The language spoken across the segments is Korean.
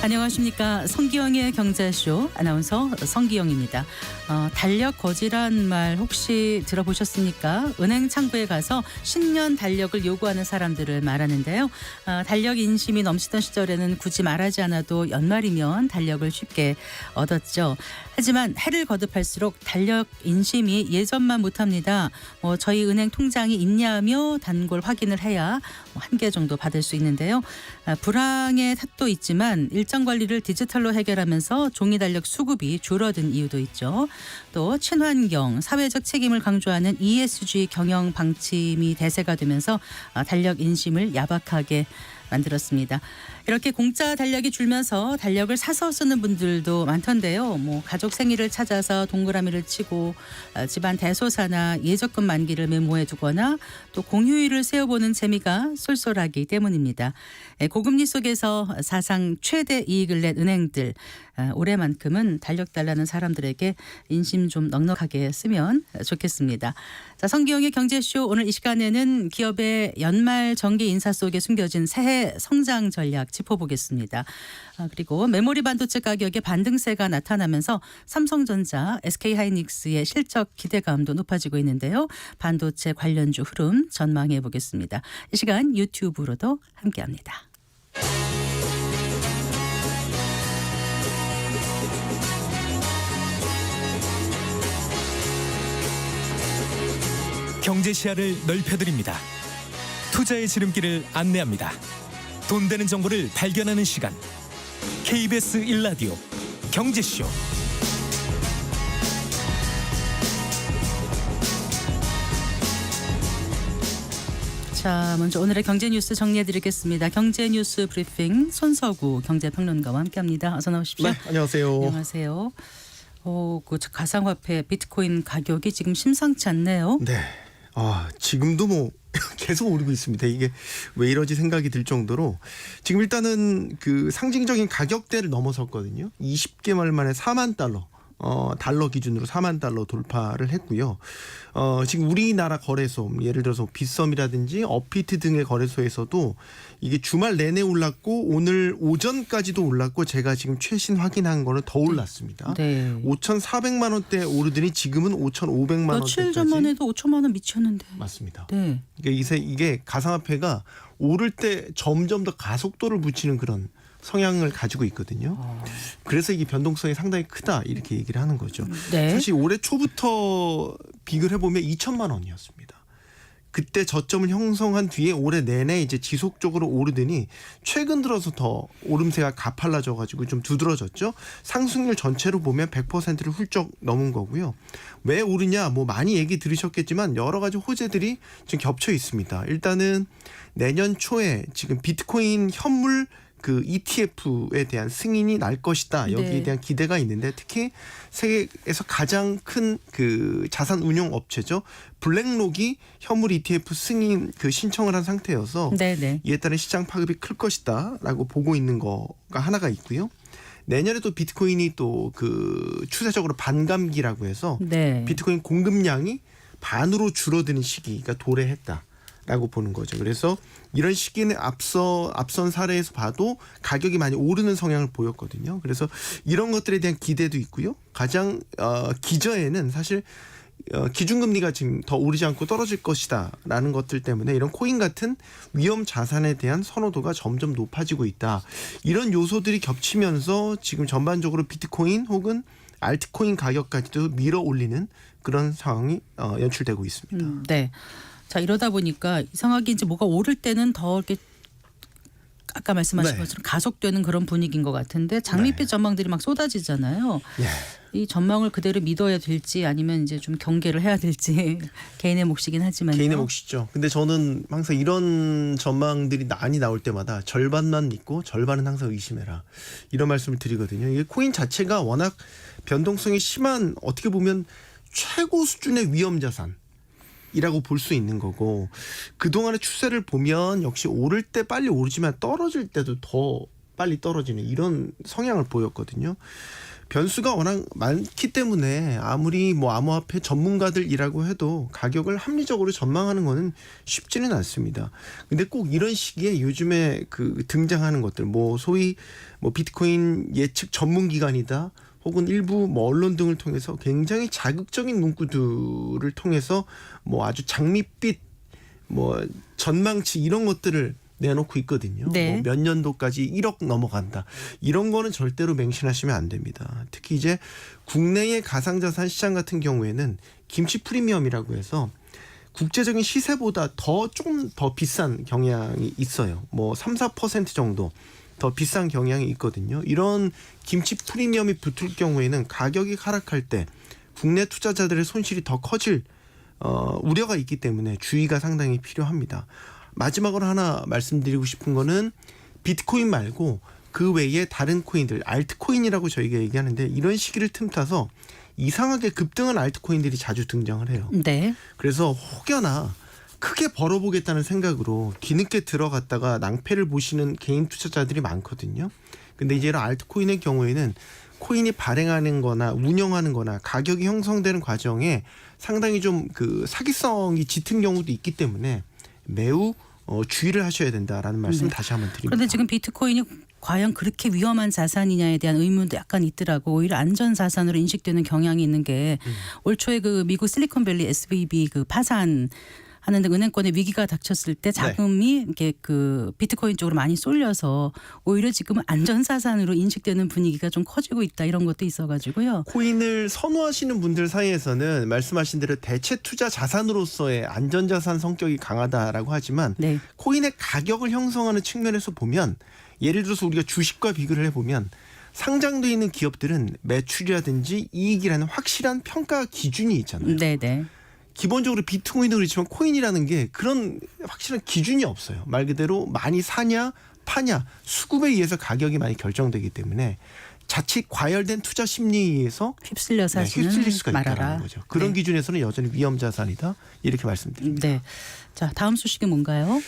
안녕하십니까. 성기영의 경제쇼 아나운서 성기영입니다. 달력 거지란 말 혹시 들어보셨습니까? 은행 창구에 가서 신년 달력을 요구하는 사람들을 말하는데요. 달력 인심이 넘치던 시절에는 굳이 말하지 않아도 연말이면 달력을 쉽게 얻었죠. 하지만 해를 거듭할수록 달력 인심이 예전만 못합니다. 저희 은행 통장이 있냐며 단골 확인을 해야 한 개 정도 받을 수 있는데요. 불황의 탓도 있지만 일정 관리를 디지털로 해결하면서 종이 달력 수급이 줄어든 이유도 있죠. 또 친환경, 사회적 책임을 강조하는 ESG 경영 방침이 대세가 되면서 달력 인심을 야박하게 만들었습니다. 이렇게 공짜 달력이 줄면서 달력을 사서 쓰는 분들도 많던데요. 가족 생일을 찾아서 동그라미를 치고 집안 대소사나 예적금 만기를 메모해 두거나 또 공휴일을 세어보는 재미가 쏠쏠하기 때문입니다. 고금리 속에서 사상 최대 이익을 낸 은행들, 올해만큼은 달력 달라는 사람들에게 인심 좀 넉넉하게 쓰면 좋겠습니다. 자, 성기영의 경제쇼, 오늘 이 시간에는 기업의 연말 정기 인사 속에 숨겨진 새해 성장 전략 짚어보겠습니다. 그리고 메모리 반도체 가격에 반등세가 나타나면서 삼성전자, SK하이닉스의 실적 기대감도 높아지고 있는데요. 반도체 관련주 흐름 전망해 보겠습니다. 이 시간 유튜브로도 함께합니다. 경제 시야를 넓혀드립니다. 투자의 지름길을 안내합니다. 돈 되는 정보를 발견하는 시간. KBS 1라디오 경제쇼. 자, 먼저 오늘의 경제 뉴스 정리해드리겠습니다. 경제 뉴스 브리핑 손석우 경제평론가와 함께합니다. 어서 나오십시오. 네, 안녕하세요. 안녕하세요. 그 가상화폐 비트코인 가격이 지금 심상치 않네요. 네. 지금도 계속 오르고 있습니다. 이게 왜 이러지 생각이 들 정도로 지금 일단은 그 상징적인 가격대를 넘어섰거든요. 20개월 만에 4만 달러. 달러 기준으로 4만 달러 돌파를 했고요. 지금 우리나라 거래소, 예를 들어서 빗썸이라든지 업비트 등의 거래소에서도 이게 주말 내내 올랐고 오늘 오전까지도 올랐고 제가 지금 최신 확인한 거는 더 올랐습니다. 네. 5,400만 원대 오르더니 지금은 5,500만 원대까지. 며칠 전만 해도 5천만 원 미쳤는데. 맞습니다. 네. 이게 가상화폐가 오를 때 점점 더 가속도를 붙이는 그런 성향을 가지고 있거든요. 그래서 이게 변동성이 상당히 크다 이렇게 얘기를 하는 거죠. 네. 사실 올해 초부터 비교를 해보면 2천만 원이었습니다. 그때 저점을 형성한 뒤에 올해 내내 이제 지속적으로 오르더니 최근 들어서 더 오름세가 가팔라져 가지고 좀 두드러졌죠. 상승률 전체로 보면 100%를 훌쩍 넘은 거고요. 왜 오르냐 많이 얘기 들으셨겠지만 여러 가지 호재들이 지금 겹쳐 있습니다. 일단은 내년 초에 지금 비트코인 현물 그 ETF에 대한 승인이 날 것이다. 여기에 네. 대한 기대가 있는데 특히 세계에서 가장 큰 그 자산 운용 업체죠. 블랙록이 현물 ETF 승인 그 신청을 한 상태여서 네네. 이에 따른 시장 파급이 클 것이다라고 보고 있는 거가 하나가 있고요. 내년에도 비트코인이 또 그 추세적으로 반감기라고 해서 네. 비트코인 공급량이 반으로 줄어드는 시기가 도래했다. 라고 보는 거죠. 그래서 이런 시기는 앞선 사례에서 봐도 가격이 많이 오르는 성향을 보였거든요. 그래서 이런 것들에 대한 기대도 있고요. 가장 기저에는 사실 기준금리가 지금 더 오르지 않고 떨어질 것이다라는 것들 때문에 이런 코인 같은 위험 자산에 대한 선호도가 점점 높아지고 있다. 이런 요소들이 겹치면서 지금 전반적으로 비트코인 혹은 알트코인 가격까지도 밀어 올리는 그런 상황이 연출되고 있습니다. 네. 자, 이러다 보니까 이상하게 이제 뭐가 오를 때는 더 이렇게 아까 말씀하신 네. 것처럼 가속되는 그런 분위기인 것 같은데 장밋빛 네. 전망들이 막 쏟아지잖아요. 예. 이 전망을 그대로 믿어야 될지 아니면 이제 좀 경계를 해야 될지 개인의 몫이긴 하지만 개인의 몫이죠. 근데 저는 항상 이런 전망들이 많이 나올 때마다 절반만 믿고 절반은 항상 의심해라. 이런 말씀을 드리거든요. 이게 코인 자체가 워낙 변동성이 심한 어떻게 보면 최고 수준의 위험 자산. 이라고 볼 수 있는 거고 그동안의 추세를 보면 역시 오를 때 빨리 오르지만 떨어질 때도 더 빨리 떨어지는 이런 성향을 보였거든요. 변수가 워낙 많기 때문에 아무리 뭐 암호화폐 전문가들이라고 해도 가격을 합리적으로 전망하는 거는 쉽지는 않습니다. 근데 꼭 이런 시기에 요즘에 그 등장하는 것들 뭐 소위 뭐 비트코인 예측 전문 기관이다. 혹은 일부 뭐 언론 등을 통해서 굉장히 자극적인 문구들을 통해서 뭐 아주 장밋빛 뭐 전망치 이런 것들을 내놓고 있거든요. 네. 뭐 몇 년도까지 1억 넘어간다. 이런 거는 절대로 맹신하시면 안 됩니다. 특히 이제 국내의 가상자산 시장 같은 경우에는 김치 프리미엄이라고 해서 국제적인 시세보다 조금 더 비싼 경향이 있어요. 뭐 3, 4% 정도 더 비싼 경향이 있거든요. 이런 김치 프리미엄이 붙을 경우에는 가격이 하락할 때 국내 투자자들의 손실이 더 커질 우려가 있기 때문에 주의가 상당히 필요합니다. 마지막으로 하나 말씀드리고 싶은 거는 비트코인 말고 그 외에 다른 코인들, 알트코인이라고 저희가 얘기하는데 이런 시기를 틈타서 이상하게 급등한 알트코인들이 자주 등장을 해요. 네. 그래서 혹여나 크게 벌어보겠다는 생각으로 뒤늦게 들어갔다가 낭패를 보시는 개인 투자자들이 많거든요. 근데 이제 이런 알트코인의 경우에는 코인이 발행하는 거나 운영하는 거나 가격이 형성되는 과정에 상당히 좀 그 사기성이 짙은 경우도 있기 때문에 매우 주의를 하셔야 된다라는 말씀 다시 한번 드립니다. 그런데 지금 비트코인이 과연 그렇게 위험한 자산이냐에 대한 의문도 약간 있더라고. 오히려 안전 자산으로 인식되는 경향이 있는 게 올 초에 그 미국 실리콘밸리 SVB 그 파산 하는데 은행권의 위기가 닥쳤을 때 자금이 이렇게 그 비트코인 쪽으로 많이 쏠려서 오히려 지금은 안전자산으로 인식되는 분위기가 좀 커지고 있다 이런 것도 있어가지고요. 코인을 선호하시는 분들 사이에서는 말씀하신 대로 대체 투자 자산으로서의 안전자산 성격이 강하다라고 하지만 네. 코인의 가격을 형성하는 측면에서 보면 예를 들어서 우리가 주식과 비교를 해보면 상장돼 있는 기업들은 매출이라든지 이익이라는 확실한 평가 기준이 있잖아요. 네네. 기본적으로 비트코인도 그렇지만 코인이라는 게 그런 확실한 기준이 없어요. 말 그대로 많이 사냐 파냐 수급에 의해서 가격이 많이 결정되기 때문에 자칫 과열된 투자 심리에 의해서 휩쓸려 사시는 휩쓸릴 수가 있다는 말아라. 거죠. 그런 네. 기준에서는 여전히 위험 자산이다 이렇게 말씀드립니다. 네. 자, 다음 소식이 뭔가요?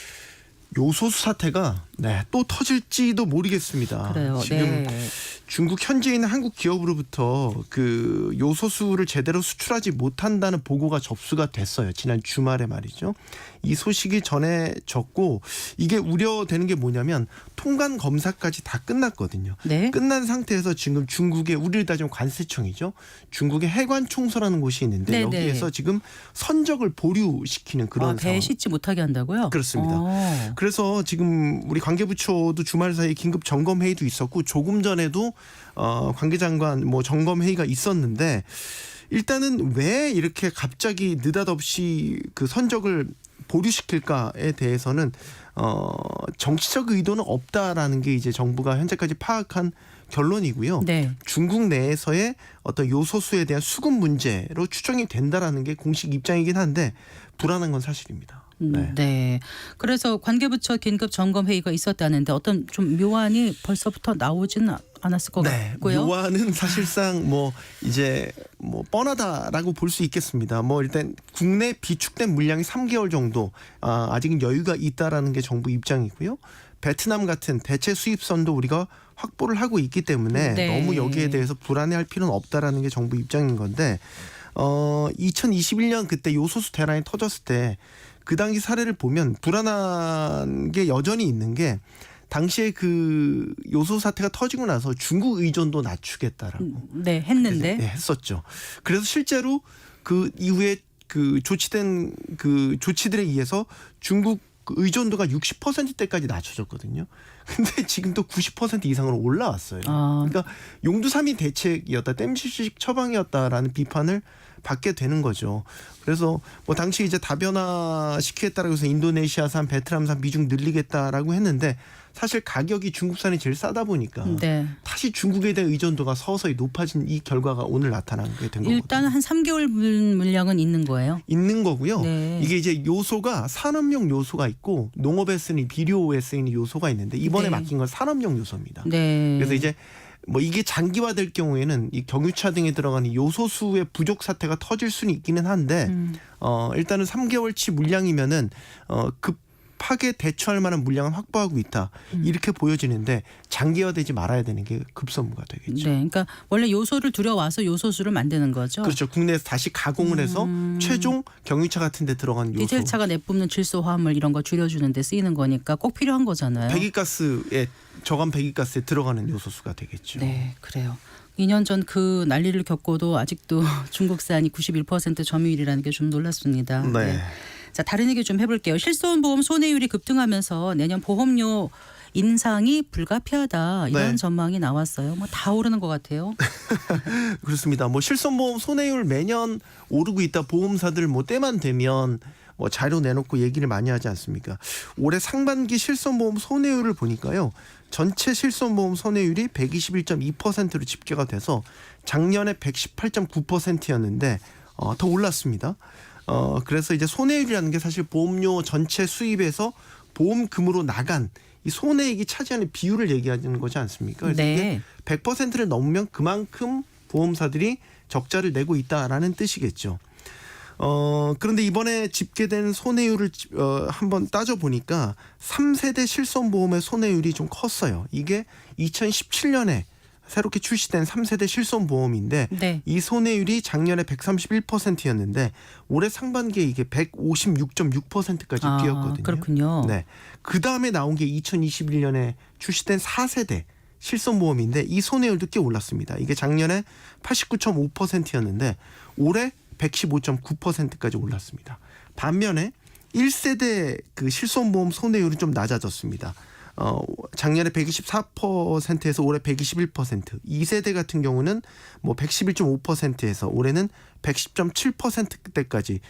요소수 사태가 또 터질지도 모르겠습니다. 그래요. 지금 네. 중국 현지에 있는 한국 기업으로부터 그 요소수를 제대로 수출하지 못한다는 보고가 접수가 됐어요. 지난 주말에 말이죠. 이 소식이 전해졌고 이게 우려되는 게 뭐냐면 통관 검사까지 다 끝났거든요. 네. 끝난 상태에서 지금 중국의 우리를 따지면 관세청이죠. 중국의 해관총서라는 곳이 있는데 네네. 여기에서 지금 선적을 보류시키는 그런 배에 상황. 싣지 못하게 한다고요? 그렇습니다. 그래서 지금 우리 관계부처도 주말 사이에 긴급 점검 회의도 있었고 조금 전에도 관계장관 뭐 점검 회의가 있었는데 일단은 왜 이렇게 갑자기 느닷없이 그 선적을 보류시킬까에 대해서는 정치적 의도는 없다라는 게 이제 정부가 현재까지 파악한 결론이고요. 네. 중국 내에서의 어떤 요소수에 대한 수급 문제로 추정이 된다라는 게 공식 입장이긴 한데 불안한 건 사실입니다. 네. 그래서 관계부처 긴급 점검 회의가 있었다는데 어떤 좀 묘안이 벌써부터 나오지는 않았을 것 같고요. 묘안은 사실상 뭐 이제 뭐 뻔하다라고 볼 수 있겠습니다. 뭐 일단 국내 비축된 물량이 3개월 정도 아직은 여유가 있다라는 게 정부 입장이고요. 베트남 같은 대체 수입선도 우리가 확보를 하고 있기 때문에 네. 너무 여기에 대해서 불안해할 필요는 없다라는 게 정부 입장인 건데 2021년 그때 요소수 대란이 터졌을 때 그 당시 사례를 보면 불안한 게 여전히 있는 게 당시에 그 요소 사태가 터지고 나서 중국 의존도 낮추겠다라고 네, 했는데 했었죠. 그래서 실제로 그 이후에 그 조치된 그 조치들에 의해서 중국 의존도가 60%대까지 낮춰졌거든요. 근데 지금 또 90% 이상으로 올라왔어요. 그러니까 용두삼이 대책이었다, 땜질식 처방이었다라는 비판을 받게 되는 거죠. 그래서 뭐 당시 이제 다변화 시키겠다라고 해서 인도네시아산, 베트남산 비중 늘리겠다라고 했는데 사실 가격이 중국산이 제일 싸다 보니까 네. 다시 중국에 대한 의존도가 서서히 높아진 이 결과가 오늘 나타나게 된 거거든요. 일단 한 3개월 물량은 있는 거예요. 있는 거고요. 네. 이게 이제 요소가 산업용 요소가 있고 농업에 쓰는 비료에 쓰이는 요소가 있는데 이번에 네. 맡긴 건 산업용 요소입니다. 네. 그래서 이제 뭐 이게 장기화될 경우에는 이 경유차 등에 들어가는 요소수의 부족 사태가 터질 수는 있기는 한데 일단은 3개월치 물량이면은 급하게 대처할 만한 물량은 확보하고 있다. 이렇게 보여지는데 장기화되지 말아야 되는 게 급선무가 되겠죠. 네, 그러니까 원래 요소를 들여와서 요소수를 만드는 거죠. 그렇죠. 국내에서 다시 가공을 해서 최종 경유차 같은 데 들어간 요소. 디젤차가 내뿜는 질소 화합물 이런 거 줄여주는 데 쓰이는 거니까 꼭 필요한 거잖아요. 배기가스에 저감 배기가스에 들어가는 요소수가 되겠죠. 네, 그래요. 2년 전 그 난리를 겪고도 아직도 중국산이 91% 점유율이라는 게 좀 놀랐습니다. 네. 자, 다른 얘기 좀 해볼게요. 실손보험 손해율이 급등하면서 내년 보험료 인상이 불가피하다 이런 네. 전망이 나왔어요. 뭐 다 오르는 것 같아요. 그렇습니다. 뭐 실손보험 손해율 매년 오르고 있다. 보험사들 뭐 때만 되면 뭐 자료 내놓고 얘기를 많이 하지 않습니까? 올해 상반기 실손보험 손해율을 보니까요. 전체 실손보험 손해율이 121.2%로 집계가 돼서 작년에 118.9%였는데 더 올랐습니다. 그래서 이제 손해율이라는 게 사실 보험료 전체 수입에서 보험금으로 나간 이 손해액이 차지하는 비율을 얘기하는 거지 않습니까? 그래서 네. 이게 100%를 넘으면 그만큼 보험사들이 적자를 내고 있다라는 뜻이겠죠. 그런데 이번에 집계된 손해율을 한번 따져보니까 3세대 실손보험의 손해율이 좀 컸어요. 이게 2017년에 새롭게 출시된 3세대 실손보험인데 네. 이 손해율이 작년에 131%였는데 올해 상반기에 이게 156.6%까지 뛰었거든요. 그렇군요. 네. 그 다음에 나온 게 2021년에 출시된 4세대 실손보험인데 이 손해율도 꽤 올랐습니다. 이게 작년에 89.5%였는데 올해 115.9%까지 올랐습니다. 반면에 1세대 그 실손보험 손해율은 좀 낮아졌습니다. 작년에 124%에서 올해 121%. 2세대 같은 경우는 뭐 111.5%에서 올해는 110.7%대까지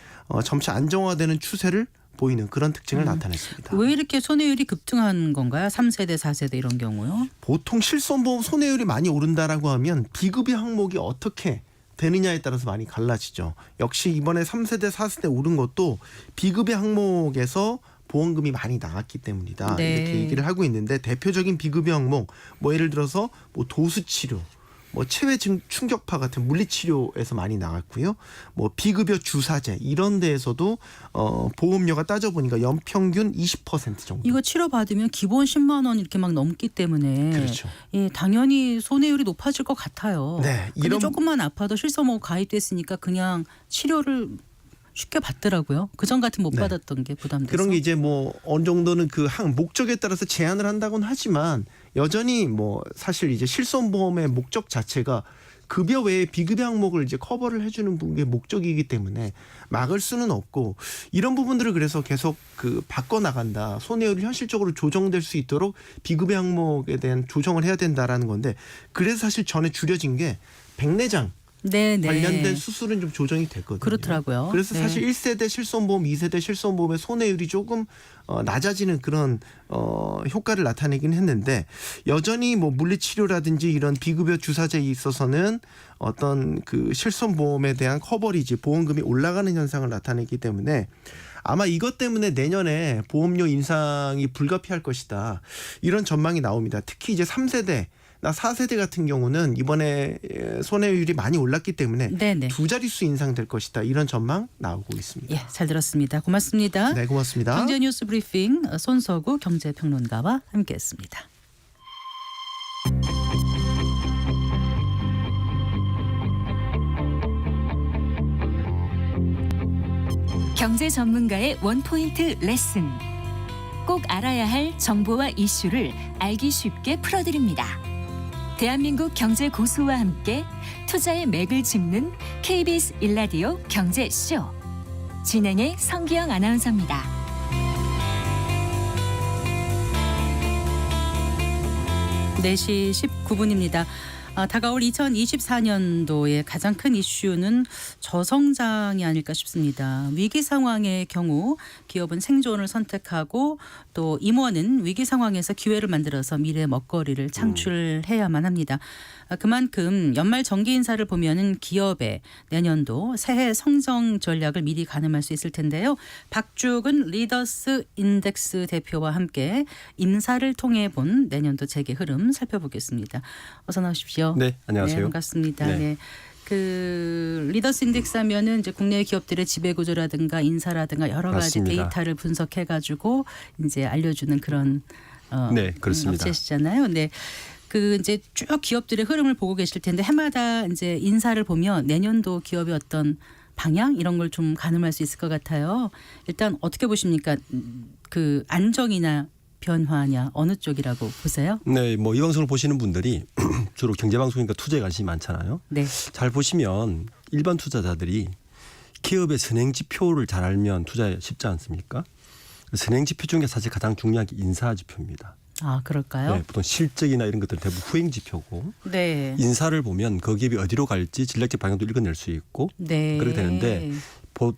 점차 안정화되는 추세를 보이는 그런 특징을 나타냈습니다. 왜 이렇게 손해율이 급등한 건가요? 3세대, 4세대 이런 경우요? 보통 실손보험 손해율이 많이 오른다라고 하면 비급여 항목이 어떻게 되느냐에 따라서 많이 갈라지죠. 역시 이번에 3세대, 4세대 오른 것도 비급여 항목에서 보험금이 많이 나갔기 때문이다. 네. 이렇게 얘기를 하고 있는데 대표적인 비급여 항목 뭐 예를 들어서 뭐 도수치료, 뭐 체외 충격파 같은 물리치료에서 많이 나갔고요. 뭐 비급여 주사제 이런 데에서도 보험료가 따져보니까 연평균 20% 정도. 이거 치료받으면 기본 10만 원 이렇게 막 넘기 때문에 그렇죠. 예, 당연히 손해율이 높아질 것 같아요. 네, 근데 이런 조금만 아파도 실손보험 가입됐으니까 그냥 치료를 쉽게 받더라고요. 그전 같은 못 네. 받았던 게 부담돼서. 그런 게 이제 뭐 어느 정도는 그 목적에 따라서 제한을 한다고는 하지만 여전히 뭐 사실 이제 실손보험의 목적 자체가 급여 외에 비급여 항목을 이제 커버를 해주는 게 목적이기 때문에 막을 수는 없고 이런 부분들을 그래서 계속 그 바꿔 나간다. 손해율이 현실적으로 조정될 수 있도록 비급여 항목에 대한 조정을 해야 된다라는 건데 그래서 사실 전에 줄여진 게 백내장 네네. 관련된 수술은 좀 조정이 됐거든요. 그렇더라고요. 그래서 네. 사실 1세대 실손보험, 2세대 실손보험의 손해율이 조금 낮아지는 그런 효과를 나타내긴 했는데 여전히 뭐 물리치료라든지 이런 비급여 주사제에 있어서는 어떤 그 실손보험에 대한 커버리지 보험금이 올라가는 현상을 나타내기 때문에 아마 이것 때문에 내년에 보험료 인상이 불가피할 것이다. 이런 전망이 나옵니다. 특히 이제 3세대 나 4세대 같은 경우는 이번에 손해율이 많이 올랐기 때문에 네네. 두 자릿수 인상될 것이다. 이런 전망 나오고 있습니다. 예, 잘 들었습니다. 고맙습니다. 네, 고맙습니다. 경제뉴스 브리핑 손서구 경제평론가와 함께했습니다. 경제 전문가의 원포인트 레슨. 꼭 알아야 할 정보와 이슈를 알기 쉽게 풀어드립니다. 대한민국 경제 고수와 함께 투자의 맥을 짚는 KBS 일라디오 경제쇼. 진행의 성기영 아나운서입니다. 네 시 19분입니다. 다가올 2024년도의 가장 큰 이슈는 저성장이 아닐까 싶습니다. 위기 상황의 경우 기업은 생존을 선택하고 또 임원은 위기 상황에서 기회를 만들어서 미래 먹거리를 창출해야만 합니다. 그만큼 연말 정기 인사를 보면은 기업의 내년도 새해 성장 전략을 미리 가늠할 수 있을 텐데요. 박주근 리더스 인덱스 대표와 함께 인사를 통해 본 내년도 재개 흐름 살펴보겠습니다. 어서 나오십시오. 네, 안녕하세요. 네, 반갑습니다. 네. 네. 그 리더스 인덱스 하면은 이제 국내 기업들의 지배 구조라든가 인사라든가 여러 가지 맞습니다. 데이터를 분석해 가지고 이제 알려주는 그런 네, 그렇습니다. 업체시잖아요. 네. 그 이제 쭉 기업들의 흐름을 보고 계실 텐데 해마다 이제 인사를 보면 내년도 기업의 어떤 방향 이런 걸 좀 가늠할 수 있을 것 같아요. 일단 어떻게 보십니까? 그 안정이나 변화냐 어느 쪽이라고 보세요? 네, 뭐 이 방송을 보시는 분들이 주로 경제 방송이니까 투자에 관심이 많잖아요. 네. 잘 보시면 일반 투자자들이 기업의 선행 지표를 잘 알면 투자에 쉽지 않습니까? 선행 지표 중에 사실 가장 중요한 게 인사 지표입니다. 아 그럴까요? 네, 보통 실적이나 이런 것들은 대부분 후행 지표고 네. 인사를 보면 그 기업이 어디로 갈지 전략적 방향도 읽어낼 수 있고 네. 그렇게 되는데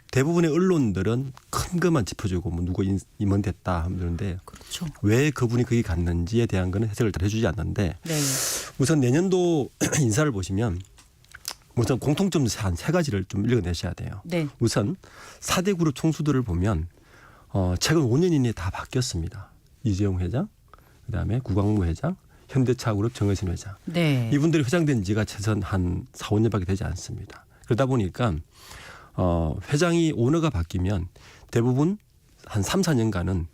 대부분의 언론들은 큰 것만 짚어주고 뭐 누구 임원됐다 하는데 그렇죠. 왜 그분이 거기 갔는지에 대한 거는 해석을 잘 해주지 않는데 네. 우선 내년도 인사를 보시면 우선 공통점 한 세 가지를 좀 읽어내셔야 돼요. 네. 우선 4대 그룹 총수들을 보면 최근 5년 이내에 다 바뀌었습니다. 이재용 회장, 그다음에 구광무 회장, 현대차그룹 정의선 회장. 네. 이분들이 회장된 지가 최소한 한 4, 5년밖에 되지 않습니다. 그러다 보니까 회장이 오너가 바뀌면 대부분 한 3, 4년간은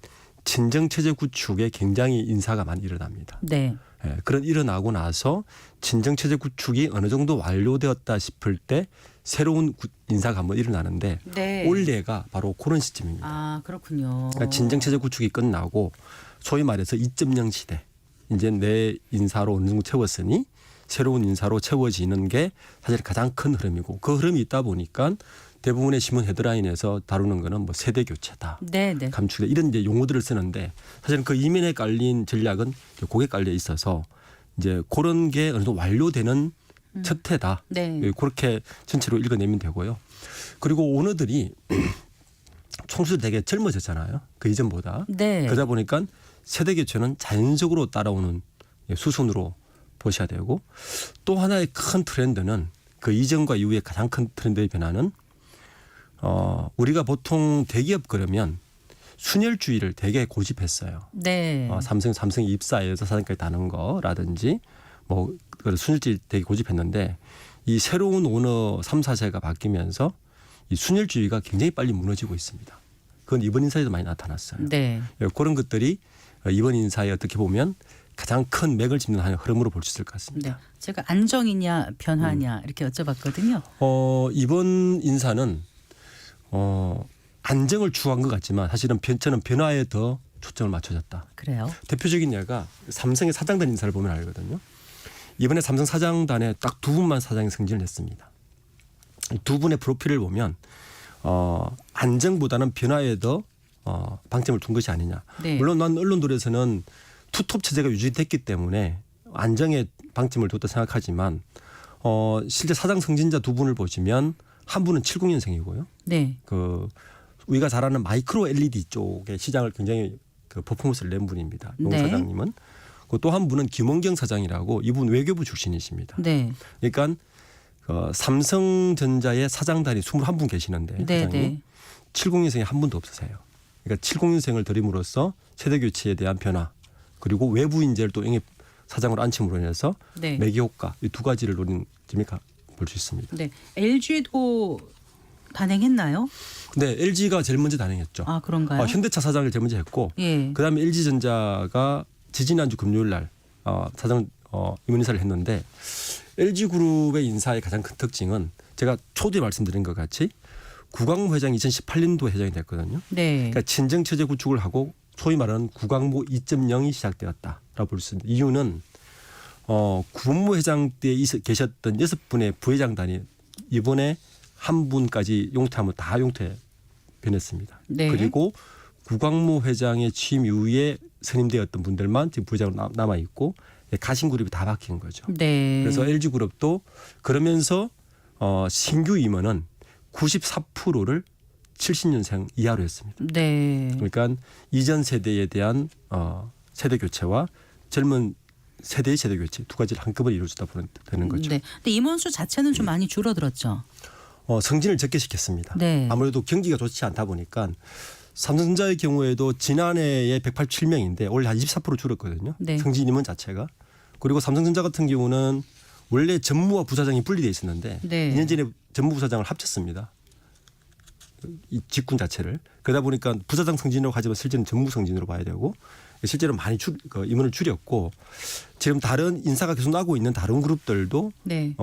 진정체제 구축에 굉장히 인사가 많이 일어납니다. 네. 예, 그런 일어나고 나서 진정체제 구축이 어느 정도 완료되었다 싶을 때 새로운 인사가 한번 일어나는데 네. 올해가 바로 그런 시점입니다. 아 그렇군요. 그러니까 진정체제 구축이 끝나고 소위 말해서 2.0 시대. 이제 내 인사로 어느 정도 채웠으니 새로운 인사로 채워지는 게 사실 가장 큰 흐름이고 그 흐름이 있다 보니까 대부분의 신문 헤드라인에서 다루는 거는 뭐 세대 교체다. 네, 네. 감축이다. 이런 이제 용어들을 쓰는데 사실은 그 이면에 깔린 전략은 고객 관리에 있어서 이제 그런 게 어느 정도 완료되는 첫 해다. 네. 그렇게 전체로 읽어내면 되고요. 그리고 오너들이 총수들 되게 젊어졌잖아요. 그 이전보다. 네. 그러다 보니까 세대 교체는 자연적으로 따라오는 수순으로 보셔야 되고 또 하나의 큰 트렌드는 그 이전과 이후의 가장 큰 트렌드의 변화는 우리가 보통 대기업 그러면 순혈주의를 되게 고집했어요. 네. 삼성이 입사해서 사장까지 다는 거라든지 뭐 순혈주의 되게 고집했는데 이 새로운 오너 3, 4세가 바뀌면서 이 순혈주의가 굉장히 빨리 무너지고 있습니다. 그건 이번 인사에도 많이 나타났어요. 네. 그런 것들이 이번 인사에 어떻게 보면 가장 큰 맥을 짚는 하나의 흐름으로 볼 수 있을 것 같습니다. 네. 제가 안정이냐 변화냐 이렇게 여쭤봤거든요. 이번 인사는 안정을 추구한 것 같지만 사실은 저는 변화에 더 초점을 맞춰졌다. 그래요. 대표적인 예가 삼성의 사장단 인사를 보면 알거든요. 이번에 삼성 사장단에 딱 두 분만 사장이 승진을 했습니다. 두 분의 프로필을 보면 안정보다는 변화에 더 방점을 둔 것이 아니냐. 네. 물론 난 언론들에서는 투톱 체제가 유지됐기 때문에 안정에 방점을 뒀다 생각하지만 실제 사장 승진자 두 분을 보시면 한 분은 70년생이고요. 네. 그 우리가 잘 아는 마이크로 LED 쪽의 시장을 굉장히 그 퍼포먼스를 낸 분입니다. 용 네. 사장님은. 또 한 분은 김원경 사장이라고 이분 외교부 출신이십니다. 네. 그러니까 삼성전자의 사장단이 21분 계시는데 네, 사장이 네. 70년생이 한 분도 없으세요. 그러니까 70년생을 들임으로써 세대 교체에 대한 변화 그리고 외부 인재를 또 영입 사장으로 안침으로 인해서 네. 매개 효과 이 두 가지를 노린 점이 볼 수 있습니다. 네. LG도 단행했나요? 네, LG가 제일 먼저 단행했죠. 아 그런가요? 현대차 사장을 제일 먼저 했고 예. 그다음에 LG전자가 지지난주 금요일 날 사장 임원 인사를 했는데 LG그룹의 인사의 가장 큰 특징은 제가 초두에 말씀드린 것 같이 구광무 회장이 2018년도에 회장이 됐거든요. 네. 그러니까 진정체제 구축을 하고 소위 말하는 구광무 2.0이 시작되었다라고 볼 수 있습니다. 이유는 구본무 회장 때 계셨던 6분의 부회장단이 이번에 한 분까지 용퇴하면 다 용퇴 변했습니다. 네. 그리고 구광무 회장의 취임 이후에 선임되었던 분들만 지금 부회장으로 남아 있고 가신 그룹이 다 바뀐 거죠. 네. 그래서 LG그룹도 그러면서 신규 임원은 94%를 70년생 이하로 했습니다. 네. 그러니까 이전 세대에 대한 세대 교체와 젊은 세대의 세대 교체 두 가지를 한꺼번에 이루어지다 보면 되는 거죠. 네. 근데 임원수 자체는 좀 많이 줄어들었죠. 승진을 적게 시켰습니다. 네. 아무래도 경기가 좋지 않다 보니까 삼성전자의 경우에도 지난해에 187명인데 올해 한 24% 줄었거든요. 네. 승진 임원 자체가. 그리고 삼성전자 같은 경우는 원래 전무와 부사장이 분리돼 있었는데 네. 2년 전에 전무부사장을 합쳤습니다. 이 직군 자체를. 그러다 보니까 부사장 승진이라고 하지만 실제는 전무 승진으로 봐야 되고 실제로 많이 임원을 줄였고 지금 다른 인사가 계속 나고 있는 다른 그룹들도 네.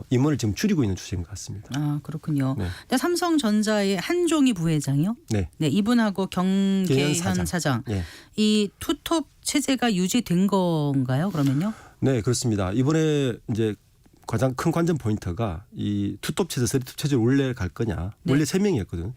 임원을 지금 줄이고 있는 추세인 것 같습니다. 아 그렇군요. 네. 근데 삼성전자의 한종희 부회장이요. 네. 네, 이분하고 경계현 사장. 사장. 예. 이 투톱 체제가 유지된 건가요? 그러면요? 네, 그렇습니다. 이번에 이제 가장 큰 관전 포인트가 이 투톱 체제, 쓰리톱 체제로 원래 갈 거냐. 네. 원래 3명이었거든요.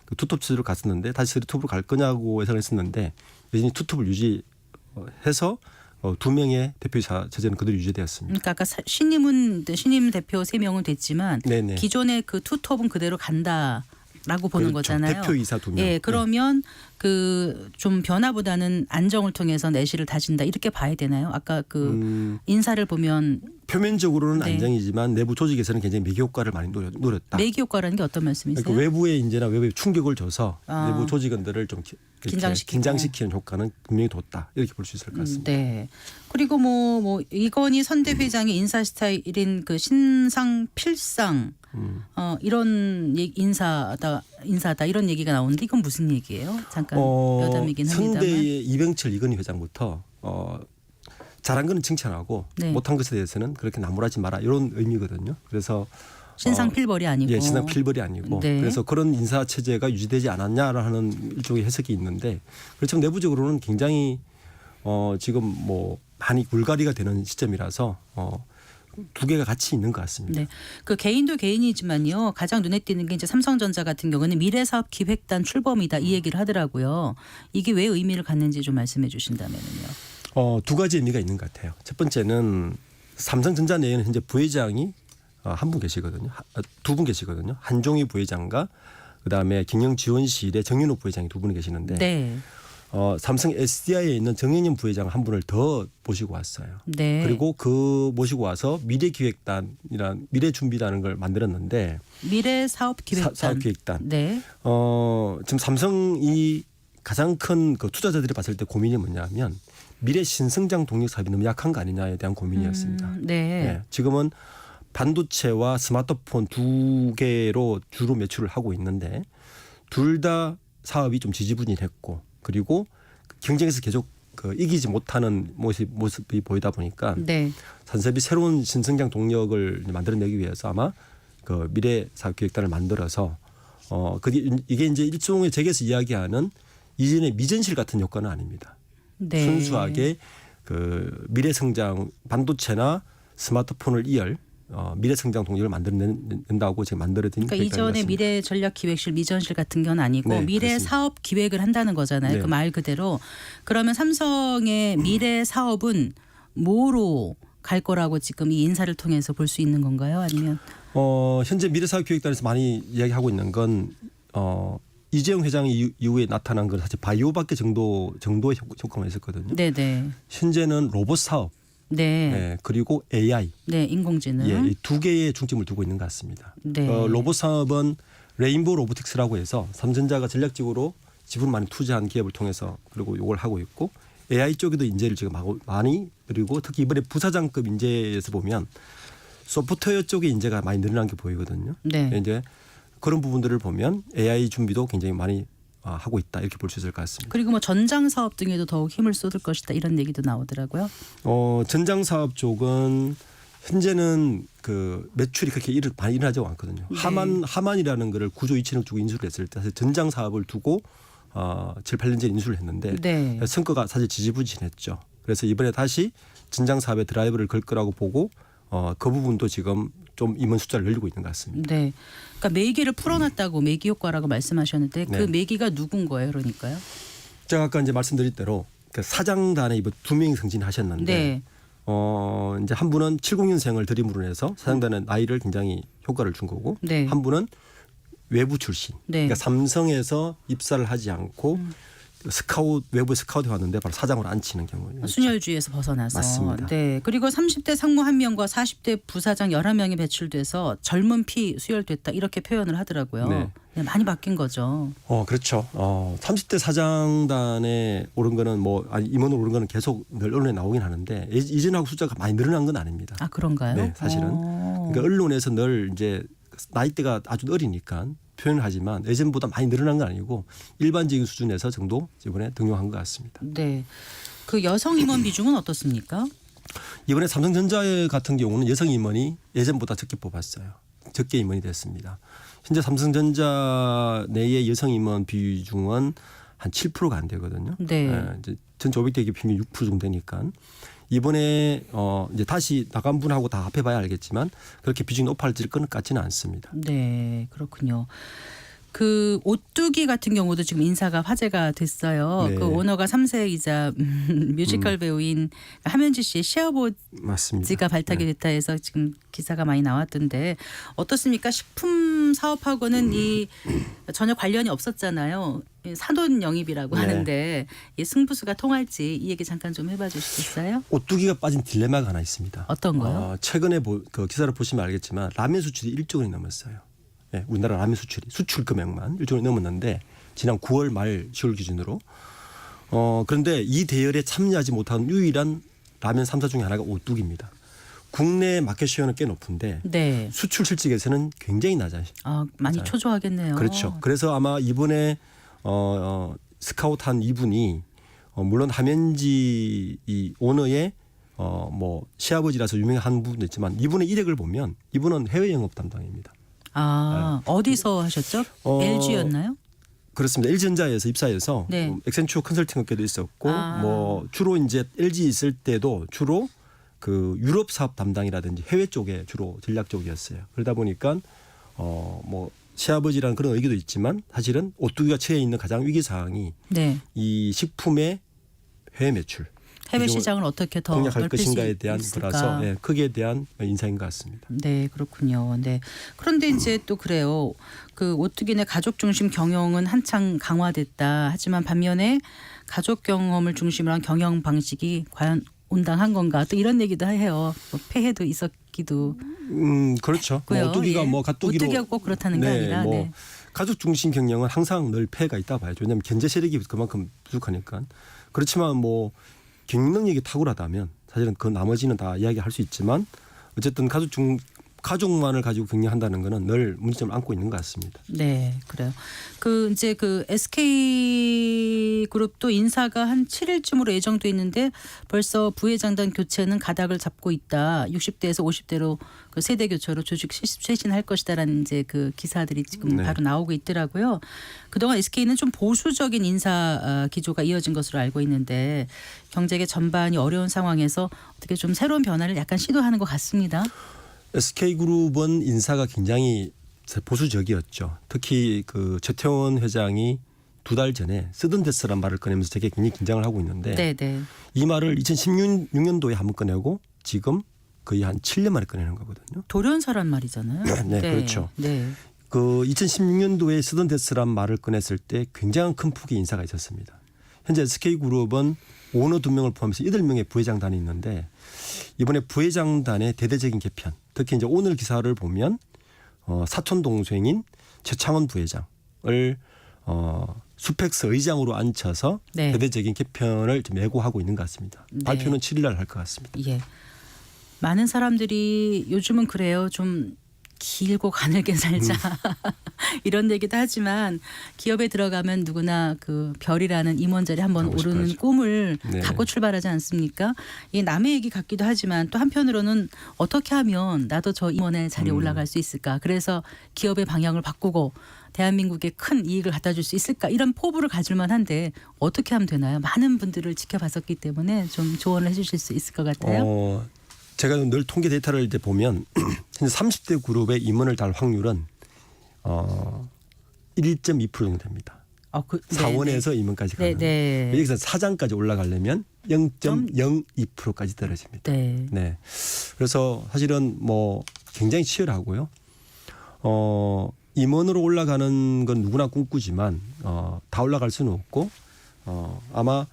그 투톱 체제로 갔었는데 다시 쓰리톱으로 갈 거냐고 예상을 했었는데 여전히 투톱을 유지해서 2명의 대표이사 체제는 그대로 유지되었습니다. 그러니까 아까 신임 대표 3명은 됐지만 네네. 기존의 그 투톱은 그대로 간다라고 보는 그렇죠. 거잖아요. 대표이사 2명. 예, 그러면 그 좀 변화보다는 안정을 통해서 내실을 다진다 이렇게 봐야 되나요? 아까 그 인사를 보면 표면적으로는 네. 안정이지만 내부 조직에서는 굉장히 매기 효과를 많이 노렸다. 매기 효과라는 게 어떤 말씀이세요? 그러니까 외부의 인재나 외부의 충격을 줘서 아. 내부 조직원들을 좀 이렇게 긴장시키는 효과는 분명히 뒀다. 이렇게 볼 수 있을 것 같습니다. 네. 그리고 뭐 이건희 선대회장의 인사 스타일인 그 신상 필상 이런 인사다 이런 얘기가 나오는데 이건 무슨 얘기예요? 잠깐 여담이긴 합니다만. 선대의 이병철 이건희 회장부터 잘한 거는 칭찬하고 네. 못한 것에 대해서는 그렇게 나무라지 마라 이런 의미거든요. 그래서 신상 필벌이 아니고. 예, 신상 필벌이 아니고 네. 그래서 그런 인사 체제가 유지되지 않았냐라는 일종의 해석이 있는데 그렇지만 내부적으로는 굉장히 지금 뭐 많이 물갈이가 되는 시점이라서 두 개가 같이 있는 것 같습니다. 네. 그 개인도 개인이지만요. 가장 눈에 띄는 게 이제 삼성전자 같은 경우는 미래사업 기획단 출범이다 이 얘기를 하더라고요. 이게 왜 의미를 갖는지 좀 말씀해 주신다면요. 두 가지 의미가 있는 것 같아요. 첫 번째는 삼성전자 내에는 현재 부회장이 한 분 계시거든요. 2분 계시거든요. 한종희 부회장과 그다음에 경영지원실의 정윤욱 부회장이 2분이 계시는데 네. 삼성 SDI에 있는 정영진 부회장 한 분을 더 모시고 왔어요. 네. 그리고 그 모시고 와서 미래기획단이란 미래준비단을 걸 만들었는데 미래사업기획단. 사업기획단. 네. 지금 삼성이 가장 큰 그 투자자들이 봤을 때 고민이 뭐냐면 미래 신성장 동력 사업이 너무 약한 거 아니냐에 대한 고민이었습니다. 네. 네, 지금은 반도체와 스마트폰 두 개로 주로 매출을 하고 있는데 둘 다 사업이 좀 지지부진했고 그리고 경쟁에서 계속 이기지 못하는 모습이 보이다 보니까 네. 산섭이 새로운 신성장 동력을 만들어내기 위해서 아마 그 미래 사업기획단을 만들어서 이게 이제 일종의 제게서 이야기하는 이전의 미전실 같은 효과는 아닙니다. 네. 순수하게 그 미래 성장 반도체나 스마트폰을 이을 미래 성장 동력을 만들어낸다고 지금 만들어진 그러니까 이전에 미래 전략 기획실 미전실 같은 건 아니고 네, 미래 그렇습니다. 사업 기획을 한다는 거잖아요. 네. 그 말 그대로. 그러면 삼성의 미래 사업은 뭐로 갈 거라고 지금 이 인사를 통해서 볼 수 있는 건가요? 아니면 현재 미래사업기획단에서 많이 이야기하고 있는 건 이재용 회장 이후에 나타난 건 사실 바이오밖에 정도의 효과만 있었거든요. 네네. 현재는 로봇 사업, 네. 네, 그리고 AI, 네, 인공지능. 이 두 개의 중점을 두고 있는 것 같습니다. 네. 로봇 사업은 레인보우 로보틱스라고 해서 삼성전자가 전략적으로 지분 많이 투자한 기업을 통해서 그리고 이걸 하고 있고 AI 쪽에도 인재를 지금 하고 많이 그리고 특히 이번에 부사장급 인재에서 보면 소프트웨어 쪽의 인재가 많이 늘어난 게 보이거든요. 네. 이제 그런 부분들을 보면 AI 준비도 굉장히 많이 하고 있다 이렇게 볼 수 있을 것 같습니다. 그리고 뭐 전장 사업 등에도 더욱 힘을 쏟을 것이다 이런 얘기도 나오더라고요. 전장 사업 쪽은 현재는 그 매출이 그렇게 많이 일어나지 않거든요. 네. 하만이라는 거를 9조 2천억 주고 인수를 했을 때 사실 전장 사업을 두고 7, 8년 전에 인수를 했는데 네. 성과가 사실 지지부진했죠. 그래서 이번에 다시 전장 사업에 드라이브를 걸 거라고 보고 그 부분도 지금 좀 임원 숫자를 늘리고 있는 것 같습니다. 네. 그러니까 매기를 풀어놨다고 매기 효과라고 말씀하셨는데 그 네. 매기가 누군 거예요, 그러니까요? 제가 아까 이제 말씀드린 대로 그 사장단에 이번 2명이 승진하셨는데 네. 이제 한 분은 70년생을 드림으로 해서 사장단의 나이를 굉장히 효과를 준 거고 네. 한 분은 외부 출신. 네. 그러니까 삼성에서 입사를 하지 않고 외부 스카우트 왔는데 바로 사장으로 앉히는 경우예요. 순혈주의에서 벗어나서. 맞습니다. 네. 그리고 30대 상무 1명과 40대 부사장 11명이 배출돼서 젊은 피 수혈됐다 이렇게 표현을 하더라고요. 네. 네, 많이 바뀐 거죠. 그렇죠. 30대 사장단에 오른 거는 임원으로 오른 거는 계속 늘 언론에 나오긴 하는데 이전하고 숫자가 많이 늘어난 건 아닙니다. 아, 그런가요? 네, 사실은. 그러니까 언론에서 늘 이제 나이대가 아주 어리니까 표현을 하지만 예전보다 많이 늘어난 건 아니고 일반적인 수준에서 정도 이번에 등용한 것 같습니다. 네. 그 여성 임원 비중은 어떻습니까? 이번에 삼성전자 같은 경우는 여성 임원이 예전보다 적게 뽑았어요. 적게 임원이 됐습니다. 현재 삼성전자 내의 여성 임원 비중은 한 7%가 안 되거든요. 네. 이제 전체 500대 평균 6% 정도 되니까 이번에 이제 다시 나간 분하고 다 합해봐야 알겠지만 그렇게 비중이 높아질 것 같지는 않습니다. 네, 그렇군요. 그 오뚜기 같은 경우도 지금 인사가 화제가 됐어요. 네. 그 오너가 3세이자 뮤지컬 배우인 함현지 씨의 시아버지가 맞습니다. 발탁이 됐다 해서 지금 기사가 많이 나왔던데 어떻습니까? 식품 사업하고는 이 전혀 관련이 없었잖아요. 사돈 영입이라고 네. 하는데 이 승부수가 통할지 이 얘기 잠깐 좀 해봐 주시겠어요? 오뚜기가 빠진 딜레마가 하나 있습니다. 어떤 거요? 최근에 그 기사를 보시면 알겠지만 라면 수출이 1조 원이 넘었어요. 네, 우리나라 라면 수출 금액만 1조 원이 넘었는데 지난 9월 말 10월 기준으로 그런데 이 대열에 참여하지 못한 유일한 라면 3사 중에 하나가 오뚜기입니다. 국내 마켓 쉐어는 꽤 높은데 네. 수출 실적에서는 굉장히 낮아요. 아, 많이 맞아요. 초조하겠네요. 그렇죠. 그래서 아마 이번에 스카우트한 이분이 물론 함현지 이 오너의 시아버지라서 유명한 부분도 있지만 이분의 이력을 보면 이분은 해외 영업 담당입니다. 아, 어디서 하셨죠? LG였나요? 그렇습니다. LG전자에서 입사해서 네. 엑센추어 컨설팅 업계도 있었고 아. 주로 이제 LG 있을 때도 주로 그 유럽 사업 담당이라든지 해외 쪽에 주로 전략 쪽이었어요. 그러다 보니까 시아버지라는 그런 의기도 있지만 사실은 오뚜기가 처해 있는 가장 위기 사항이 네. 이 식품의 해외 매출 해외 시장을 어떻게 더 공략할 넓힐 수 것인가에 대한 있을까? 거라서 크기에 대한 인사인 것 같습니다. 네, 그렇군요. 네. 그런데 이제 또 그래요. 그 오뚜기네 가족 중심 경영은 한창 강화됐다. 하지만 반면에 가족 경험을 중심으로 한 경영 방식이 과연 온당한 건가? 또 이런 얘기도 해요. 폐해도 있었기도 그렇죠. 했고요. 오뚜기가 예. 가뚜기로 오뚜기가 꼭 그렇다는 게 아니라 네. 가족 중심 경영은 항상 늘 폐해가 있다 봐야죠. 왜냐하면 견제 세력이 그만큼 부족하니까. 그렇지만 경영 능력이 탁월하다면 사실은 그 나머지는 다 이야기할 수 있지만 어쨌든 가족만을 가지고 경영한다는 거는 늘 문제점을 안고 있는 것 같습니다. 네, 그래요. 이제 SK 그룹도 인사가 한 7일쯤으로 예정돼 있는데 벌써 부회장단 교체는 가닥을 잡고 있다. 60대에서 50대로 그 세대 교체로 조직 쇄신할 것이다라는 이제 그 기사들이 지금 바로 나오고 있더라고요. 그동안 SK는 좀 보수적인 인사 기조가 이어진 것으로 알고 있는데 경제계 전반이 어려운 상황에서 어떻게 좀 새로운 변화를 약간 시도하는 것 같습니다. SK그룹은 인사가 굉장히 보수적이었죠. 특히 그 최태원 회장이 2달 전에 쓰던데스란 말을 꺼내면서 되게 굉장히 긴장을 하고 있는데 네. 이 말을 2016년도에 한번 꺼내고 지금 거의 한 7년 만에 꺼내는 거거든요. 돌연사란 말이잖아요. 네, 그렇죠. 네. 그 2016년도에 쓰던데스란 말을 꺼냈을 때 굉장한 큰 폭의 인사가 있었습니다. 현재 SK그룹은 오너 2명을 포함해서 8명의 부회장단이 있는데 이번에 부회장단의 대대적인 개편, 특히 이제 오늘 기사를 보면 사촌 동생인 최창원 부회장을 수펙스 의장으로 앉혀서 네. 대대적인 개편을 좀 예고하고 있는 것 같습니다. 네. 발표는 7일 날 할 것 같습니다. 예. 많은 사람들이 요즘은 그래요. 좀 길고 가늘게 살자 이런 얘기도 하지만 기업에 들어가면 누구나 그 별이라는 임원 자리 한번 가고 오르는 싶어야죠. 꿈을 네. 갖고 출발하지 않습니까? 이게 남의 얘기 같기도 하지만 또 한편으로는 어떻게 하면 나도 저 임원의 자리에 올라갈 수 있을까? 그래서 기업의 방향을 바꾸고 대한민국에 큰 이익을 갖다 줄 수 있을까? 이런 포부를 가질 만한데 어떻게 하면 되나요? 많은 분들을 지켜봤었기 때문에 좀 조언을 해주실 수 있을 것 같아요. 제가 늘 통계 데이터를 이제 보면 현재 30대 그룹의 임원을 달 확률은 1.2% 정도 됩니다. 사원에서 임원까지 가는. 네. 여기서 사장까지 올라가려면 0.02%까지 떨어집니다. 네. 그래서 사실은 굉장히 치열하고요. 임원으로 올라가는 건 누구나 꿈꾸지만 다 올라갈 수는 없고 아마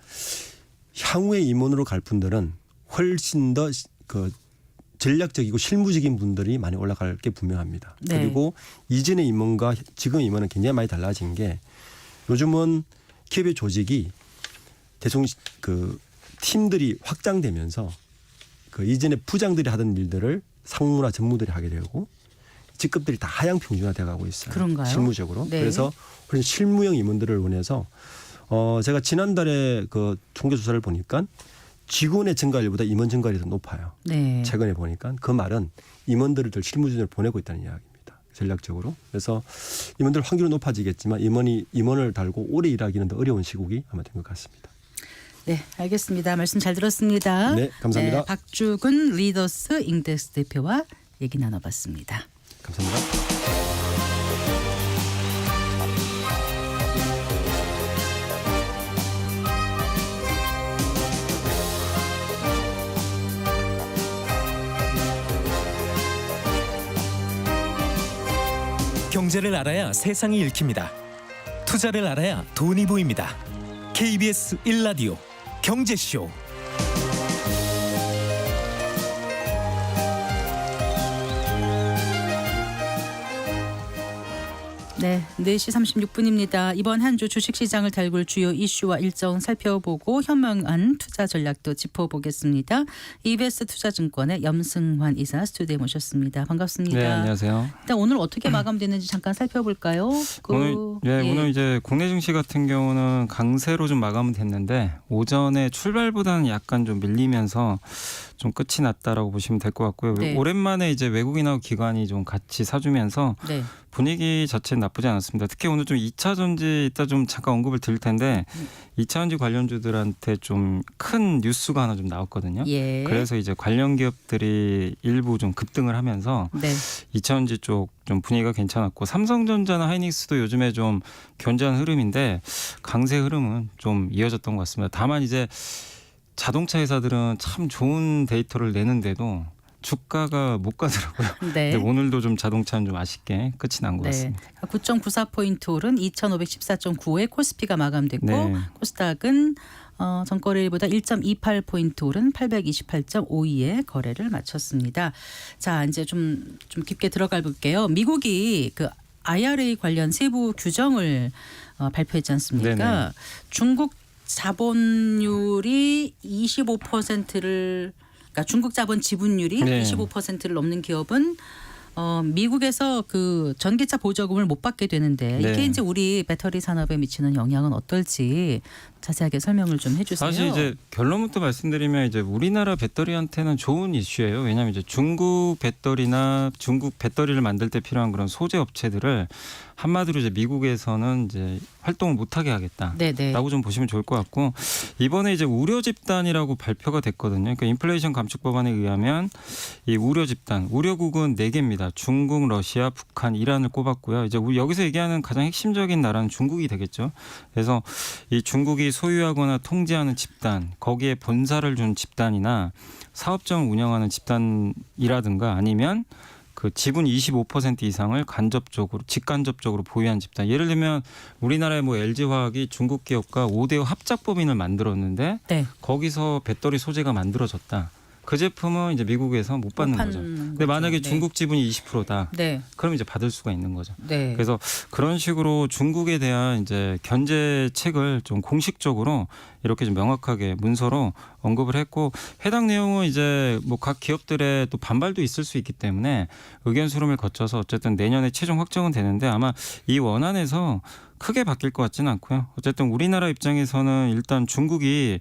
향후에 임원으로 갈 분들은 훨씬 더 그 전략적이고 실무적인 분들이 많이 올라갈 게 분명합니다. 네. 그리고 이전의 임원과 지금 임원은 굉장히 많이 달라진 게 요즘은 기업의 조직이 대충 그 팀들이 확장되면서 그 이전에 부장들이 하던 일들을 상무나 전무들이 하게 되고 직급들이 다 하향 평준화돼 가고 있어요. 그런가요? 실무적으로. 네. 그래서 그런 실무형 임원들을 원해서 제가 지난달에 그 총계 조사를 보니까 직원의 증가율보다 임원 증가율이 더 높아요. 네. 최근에 보니까 그 말은 임원들을 더 실무진으로 보내고 있다는 이야기입니다. 전략적으로. 그래서 임원들 확률은 높아지겠지만 임원을 달고 오래 일하기는 더 어려운 시국이 아마 된 것 같습니다. 네, 알겠습니다. 말씀 잘 들었습니다. 네, 감사합니다. 네, 박주근 리더스 인덱스 대표와 얘기 나눠봤습니다. 감사합니다. 경제를 알아야 세상이 읽힙니다. 투자를 알아야 돈이 보입니다. KBS 1라디오 경제쇼. 네, 4시 36분입니다. 이번 한 주 주식시장을 달굴 주요 이슈와 일정 살펴보고 현명한 투자 전략도 짚어보겠습니다. EBS 투자증권의 염승환 이사 스튜디오에 모셨습니다. 반갑습니다. 네, 안녕하세요. 일단 오늘 어떻게 마감됐는지 잠깐 살펴볼까요? 오늘 이제 국내 증시 같은 경우는 강세로 좀 마감은 됐는데 오전에 출발보다는 약간 좀 밀리면서 좀 끝이 났다라고 보시면 될 것 같고요. 네. 오랜만에 이제 외국인하고 기관이 좀 같이 사주면서 네. 분위기 자체는 나쁘지 않았습니다. 특히 오늘 좀 2차 전지 이따 좀 잠깐 언급을 드릴 텐데 2차 전지 관련주들한테 좀 큰 뉴스가 하나 좀 나왔거든요. 예. 그래서 이제 관련 기업들이 일부 좀 급등을 하면서 네. 2차 전지 쪽 좀 분위기가 괜찮았고 삼성전자나 하이닉스도 요즘에 좀 견조한 흐름인데 강세 흐름은 좀 이어졌던 것 같습니다. 다만 이제 자동차 회사들은 참 좋은 데이터를 내는데도 주가가 못 가더라고요. 네. 근데 오늘도 좀 자동차는 좀 아쉽게 끝이 난 것 네. 같습니다. 9.94포인트 오른 2,514.95에 코스피가 마감됐고 네. 코스닥은 전거래일보다 1.28포인트 오른 828.52에 거래를 마쳤습니다. 자, 이제 좀 깊게 들어가 볼게요. 미국이 그 IRA 관련 세부 규정을 발표했지 않습니까? 네네. 중국 자본율이 25%를 그러니까 중국 자본 지분율이 네. 25%를 넘는 기업은 미국에서 그 전기차 보조금을 못 받게 되는데 네. 이게 이제 우리 배터리 산업에 미치는 영향은 어떨지 자세하게 설명을 좀 해주세요. 사실 이제 결론부터 말씀드리면 이제 우리나라 배터리한테는 좋은 이슈예요. 왜냐하면 이제 중국 배터리나 중국 배터리를 만들 때 필요한 그런 소재 업체들을 한마디로 이제 미국에서는 이제 활동을 못하게 하겠다. 네네. 라고 좀 보시면 좋을 것 같고 이번에 이제 우려 집단이라고 발표가 됐거든요. 그러니까 인플레이션 감축 법안에 의하면 이 우려 집단, 우려국은 4개입니다. 중국, 러시아, 북한, 이란을 꼽았고요. 이제 우리 여기서 얘기하는 가장 핵심적인 나라는 중국이 되겠죠. 그래서 이 중국이 소유하거나 통제하는 집단, 거기에 본사를 준 집단이나 사업장을 운영하는 집단이라든가 아니면 그 지분 25% 이상을 간접적으로 직간접적으로 보유한 집단. 예를 들면 우리나라의 뭐 LG화학이 중국 기업과 5대5 합작 법인을 만들었는데 네. 거기서 배터리 소재가 만들어졌다. 그 제품은 이제 미국에서 못 받는 거죠. 근데 만약에 네. 중국 지분이 20%다. 네. 그럼 이제 받을 수가 있는 거죠. 네. 그래서 그런 식으로 중국에 대한 이제 견제책을 좀 공식적으로 이렇게 좀 명확하게 문서로 언급을 했고 해당 내용은 이제 뭐 각 기업들의 또 반발도 있을 수 있기 때문에 의견 수렴을 거쳐서 어쨌든 내년에 최종 확정은 되는데 아마 이 원안에서 크게 바뀔 것 같지는 않고요. 어쨌든 우리나라 입장에서는 일단 중국이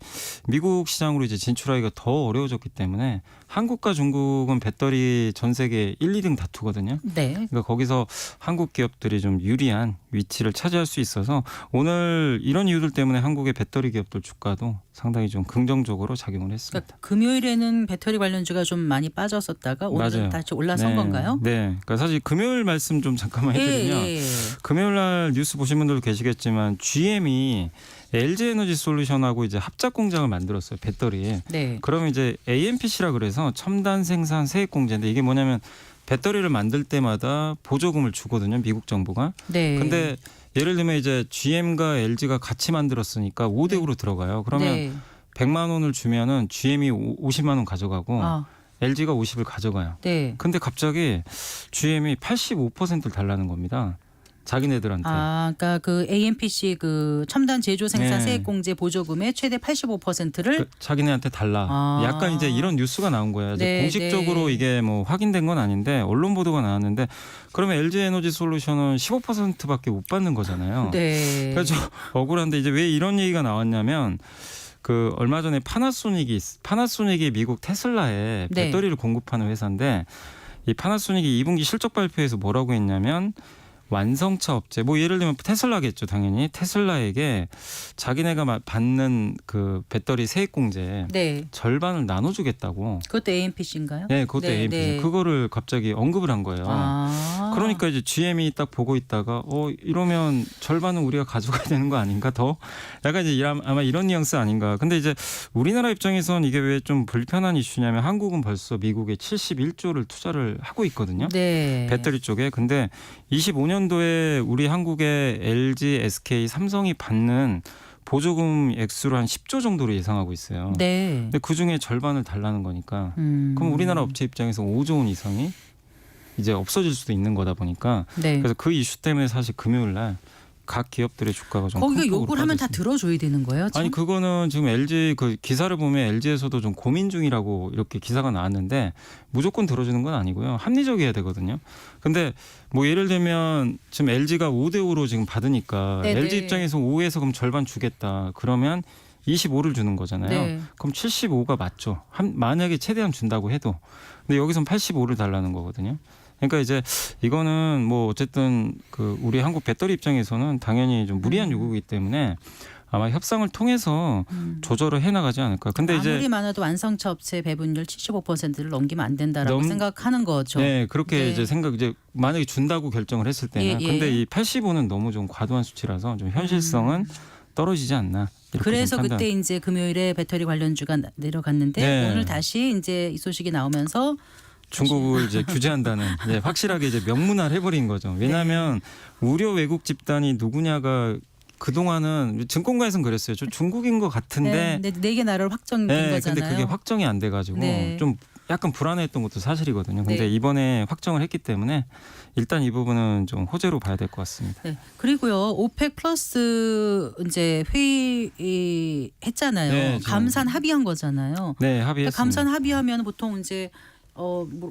미국 시장으로 이제 진출하기가 더 어려워졌기 때문에 한국과 중국은 배터리 전 세계 1, 2등 다투거든요. 네. 그러니까 거기서 한국 기업들이 좀 유리한 위치를 차지할 수 있어서 오늘 이런 이유들 때문에 한국의 배터리 기업들 주가도 상당히 좀 긍정적으로 작용을 했습니다. 그러니까 금요일에는 배터리 관련주가 좀 많이 빠졌었다가 오늘은 맞아요. 다시 올라선 네. 건가요? 네. 그러니까 사실 금요일 말씀 좀 잠깐만 해드리면 예. 금요일 날 뉴스 보신 분들도 계시겠지만 GM이 LG에너지 솔루션하고 이제 합작 공장을 만들었어요. 배터리에. 네. 그러면 이제 AMPC라 그래서 첨단 생산 세액 공제인데 이게 뭐냐면 배터리를 만들 때마다 보조금을 주거든요. 미국 정부가. 네. 근데 예를 들면 이제 GM과 LG가 같이 만들었으니까 5대5로 들어가요. 그러면 네. 100만 원을 주면은 GM이 50만 원 가져가고 아, LG가 50을 가져가요. 네. 근데 갑자기 GM이 85%를 달라는 겁니다. 자기네들한테. 아, 그러니까 그 AMPC 그 첨단 제조 생산 네. 세액공제 보조금의 최대 85%를 그 자기네한테 달라. 아. 약간 이제 이런 뉴스가 나온 거예요. 이제 네, 공식적으로 네. 이게 뭐 확인된 건 아닌데 언론 보도가 나왔는데 그러면 LG 에너지 솔루션은 15%밖에 못 받는 거잖아요. 네. 그래서 억울한데 이제 왜 이런 얘기가 나왔냐면 그 얼마 전에 파나소닉이 미국 테슬라에 네. 배터리를 공급하는 회사인데 이 파나소닉이 2분기 실적 발표에서 뭐라고 했냐면 완성차 업체 뭐 예를 들면 테슬라겠죠 당연히 테슬라에게 자기네가 받는 그 배터리 세액 공제 네. 절반을 나눠주겠다고. 그것도 AMPC인가요? 네, 그것도 네, AMPC. 네. 그거를 갑자기 언급을 한 거예요. 아. 그러니까 이제 GM이 딱 보고 있다가 이러면 절반은 우리가 가져가야 되는 거 아닌가 더 약간 이제 아마 이런 뉘앙스 아닌가. 근데 이제 우리나라 입장에선 이게 왜 좀 불편한 이슈냐면 한국은 벌써 미국에 71조를 투자를 하고 있거든요. 네. 배터리 쪽에. 근데 25년도에 우리 한국의 LG, SK, 삼성이 받는 보조금 액수로 한 10조 정도로 예상하고 있어요. 네. 근데 그 중에 절반을 달라는 거니까 그럼 우리나라 업체 입장에서 5조 원 이상이 이제 없어질 수도 있는 거다 보니까 네. 그래서 그 이슈 때문에 사실 금요일 날 각 기업들의 주가가 좀 거기가 큰 폭으로 요구를 하면 다 빠졌습니다. 들어줘야 되는 거예요? 참? 아니 그거는 지금 LG 그 기사를 보면 LG에서도 좀 고민 중이라고 이렇게 기사가 나왔는데 무조건 들어주는 건 아니고요. 합리적이어야 되거든요. 근데 뭐 예를 들면 지금 LG가 5대5로 지금 받으니까 네네. LG 입장에서 5에서 그럼 절반 주겠다. 그러면 25를 주는 거잖아요. 네. 그럼 75가 맞죠. 만약에 최대한 준다고 해도. 근데 여기선 85를 달라는 거거든요. 그러니까 이제 이거는 뭐 어쨌든 그 우리 한국 배터리 입장에서는 당연히 좀 무리한 요구이기 때문에 아마 협상을 통해서 조절을 해나가지 않을까. 근데 아무리 이제 많아도 완성차 업체 배분율 75%를 넘기면 안 된다라고 넘- 생각하는 거죠. 네 그렇게 네. 이제 이제 만약에 준다고 결정을 했을 때는 예, 예. 근데 이 85는 너무 좀 과도한 수치라서 좀 현실성은 떨어지지 않나. 이렇게 그래서 좀 판단. 그때 이제 금요일에 배터리 관련주가 내려갔는데 네. 오늘 다시 이제 이 소식이 나오면서 중국을 이제 규제한다는 이제 확실하게 이제 명문화를 해버린 거죠. 왜냐하면 우려 외국 집단이 누구냐가 그 동안은 증권가에서는 그랬어요. 저 중국인 것 같은데. 네 개 나라로 확정된 네, 거잖아요. 근데 그게 확정이 안 돼가지고 네. 좀 약간 불안했던 것도 사실이거든요. 근데 네. 이번에 확정을 했기 때문에 일단 이 부분은 좀 호재로 봐야 될 것 같습니다. 네. 그리고요. 오펙 플러스 이제 회의 했잖아요. 네, 지금. 감산 합의한 거잖아요. 네, 합의했습니다. 감산 합의하면 보통 이제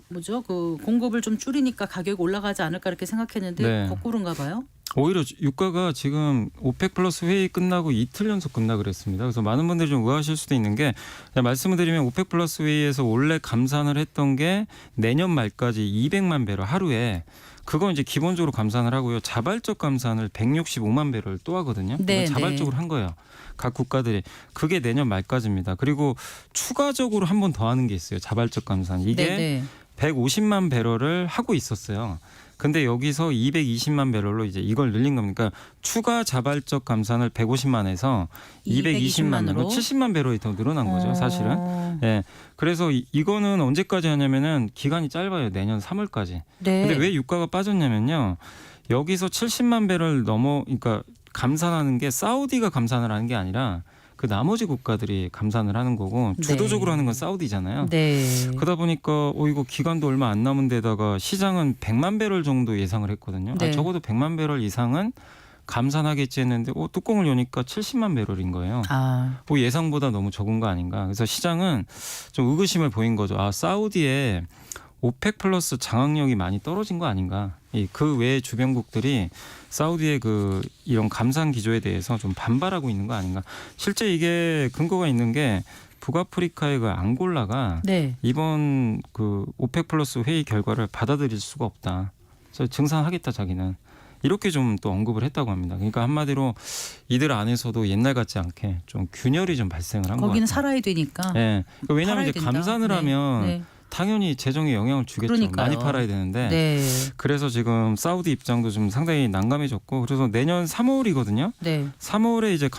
뭐죠? 그 공급을 좀 줄이니까 가격이 올라가지 않을까 이렇게 생각했는데 네. 거꾸로인가 봐요. 오히려 유가가 지금 오펙 플러스 회의 끝나고 이틀 연속 끝나 그랬습니다. 그래서 많은 분들이 좀 의아하실 수도 있는 게 말씀을 드리면 오펙 플러스 회의에서 원래 감산을 했던 게 내년 말까지 200만 배럴 하루에 그건 이제 기본적으로 감산을 하고요. 자발적 감산을 165만 배럴 또 하거든요. 네, 이건 자발적으로 한 거예요. 각 국가들이. 그게 내년 말까지입니다. 그리고 추가적으로 한 번 더 하는 게 있어요. 자발적 감산. 이게 네. 150만 배럴을 하고 있었어요. 근데 여기서 220만 배럴로 이제 이걸 늘린 겁니다. 그러니까 추가 자발적 감산을 150만에서 220만으로 70만 배럴이 더 늘어난 거죠, 사실은. 예. 그래서 이거는 언제까지 하냐면은 기간이 짧아요. 내년 3월까지. 네. 근데 왜 유가가 빠졌냐면요. 여기서 70만 배럴 그러니까 감산하는 게 사우디가 감산을 하는 게 아니라 그 나머지 국가들이 감산을 하는 거고 주도적으로 네. 하는 건 사우디잖아요. 네. 그러다 보니까 이거 기간도 얼마 안 남은 데다가 시장은 100만 배럴 정도 예상을 했거든요. 네. 적어도 100만 배럴 이상은 감산하겠지 했는데 뚜껑을 여니까 70만 배럴인 거예요. 아, 예상보다 너무 적은 거 아닌가. 그래서 시장은 좀 의구심을 보인 거죠. 사우디에 오펙 플러스 장악력이 많이 떨어진 거 아닌가. 그 외의 주변국들이 사우디의 이런 감산 기조에 대해서 좀 반발하고 있는 거 아닌가. 실제 이게 근거가 있는 게 북아프리카의 그 앙골라가 네. 이번 오펙 플러스 회의 결과를 받아들일 수가 없다. 그래서 증산하겠다 자기는. 이렇게 좀 또 언급을 했다고 합니다. 그러니까 한마디로 이들 안에서도 옛날 같지 않게 좀 균열이 좀 발생을 한 것 같아요. 거기는 살아야 되니까. 네. 왜냐하면 팔아야 이제 된다. 감산을 네. 하면 네. 당연히 재정에 영향을 주겠죠. 그러니까요. 많이 팔아야 되는데. 네. 그래서 지금 사우디 입장도 좀 상당히 난감해졌고 그래서 내년 3월이거든요. 네. 3월에 이제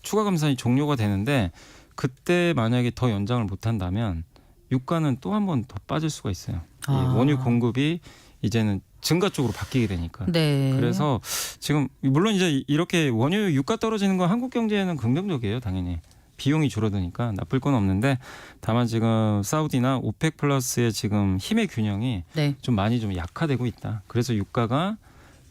추가 감산이 종료가 되는데 그때 만약에 더 연장을 못 한다면 유가는 또 한 번 더 빠질 수가 있어요. 이 원유 공급이 이제는 증가 쪽으로 바뀌게 되니까. 네. 그래서 지금 물론 이제 이렇게 원유 유가 떨어지는 건 한국 경제에는 긍정적이에요, 당연히. 비용이 줄어드니까 나쁠 건 없는데 다만 지금 사우디나 오펙 플러스의 지금 힘의 균형이 네. 좀 많이 좀 약화되고 있다. 그래서 유가가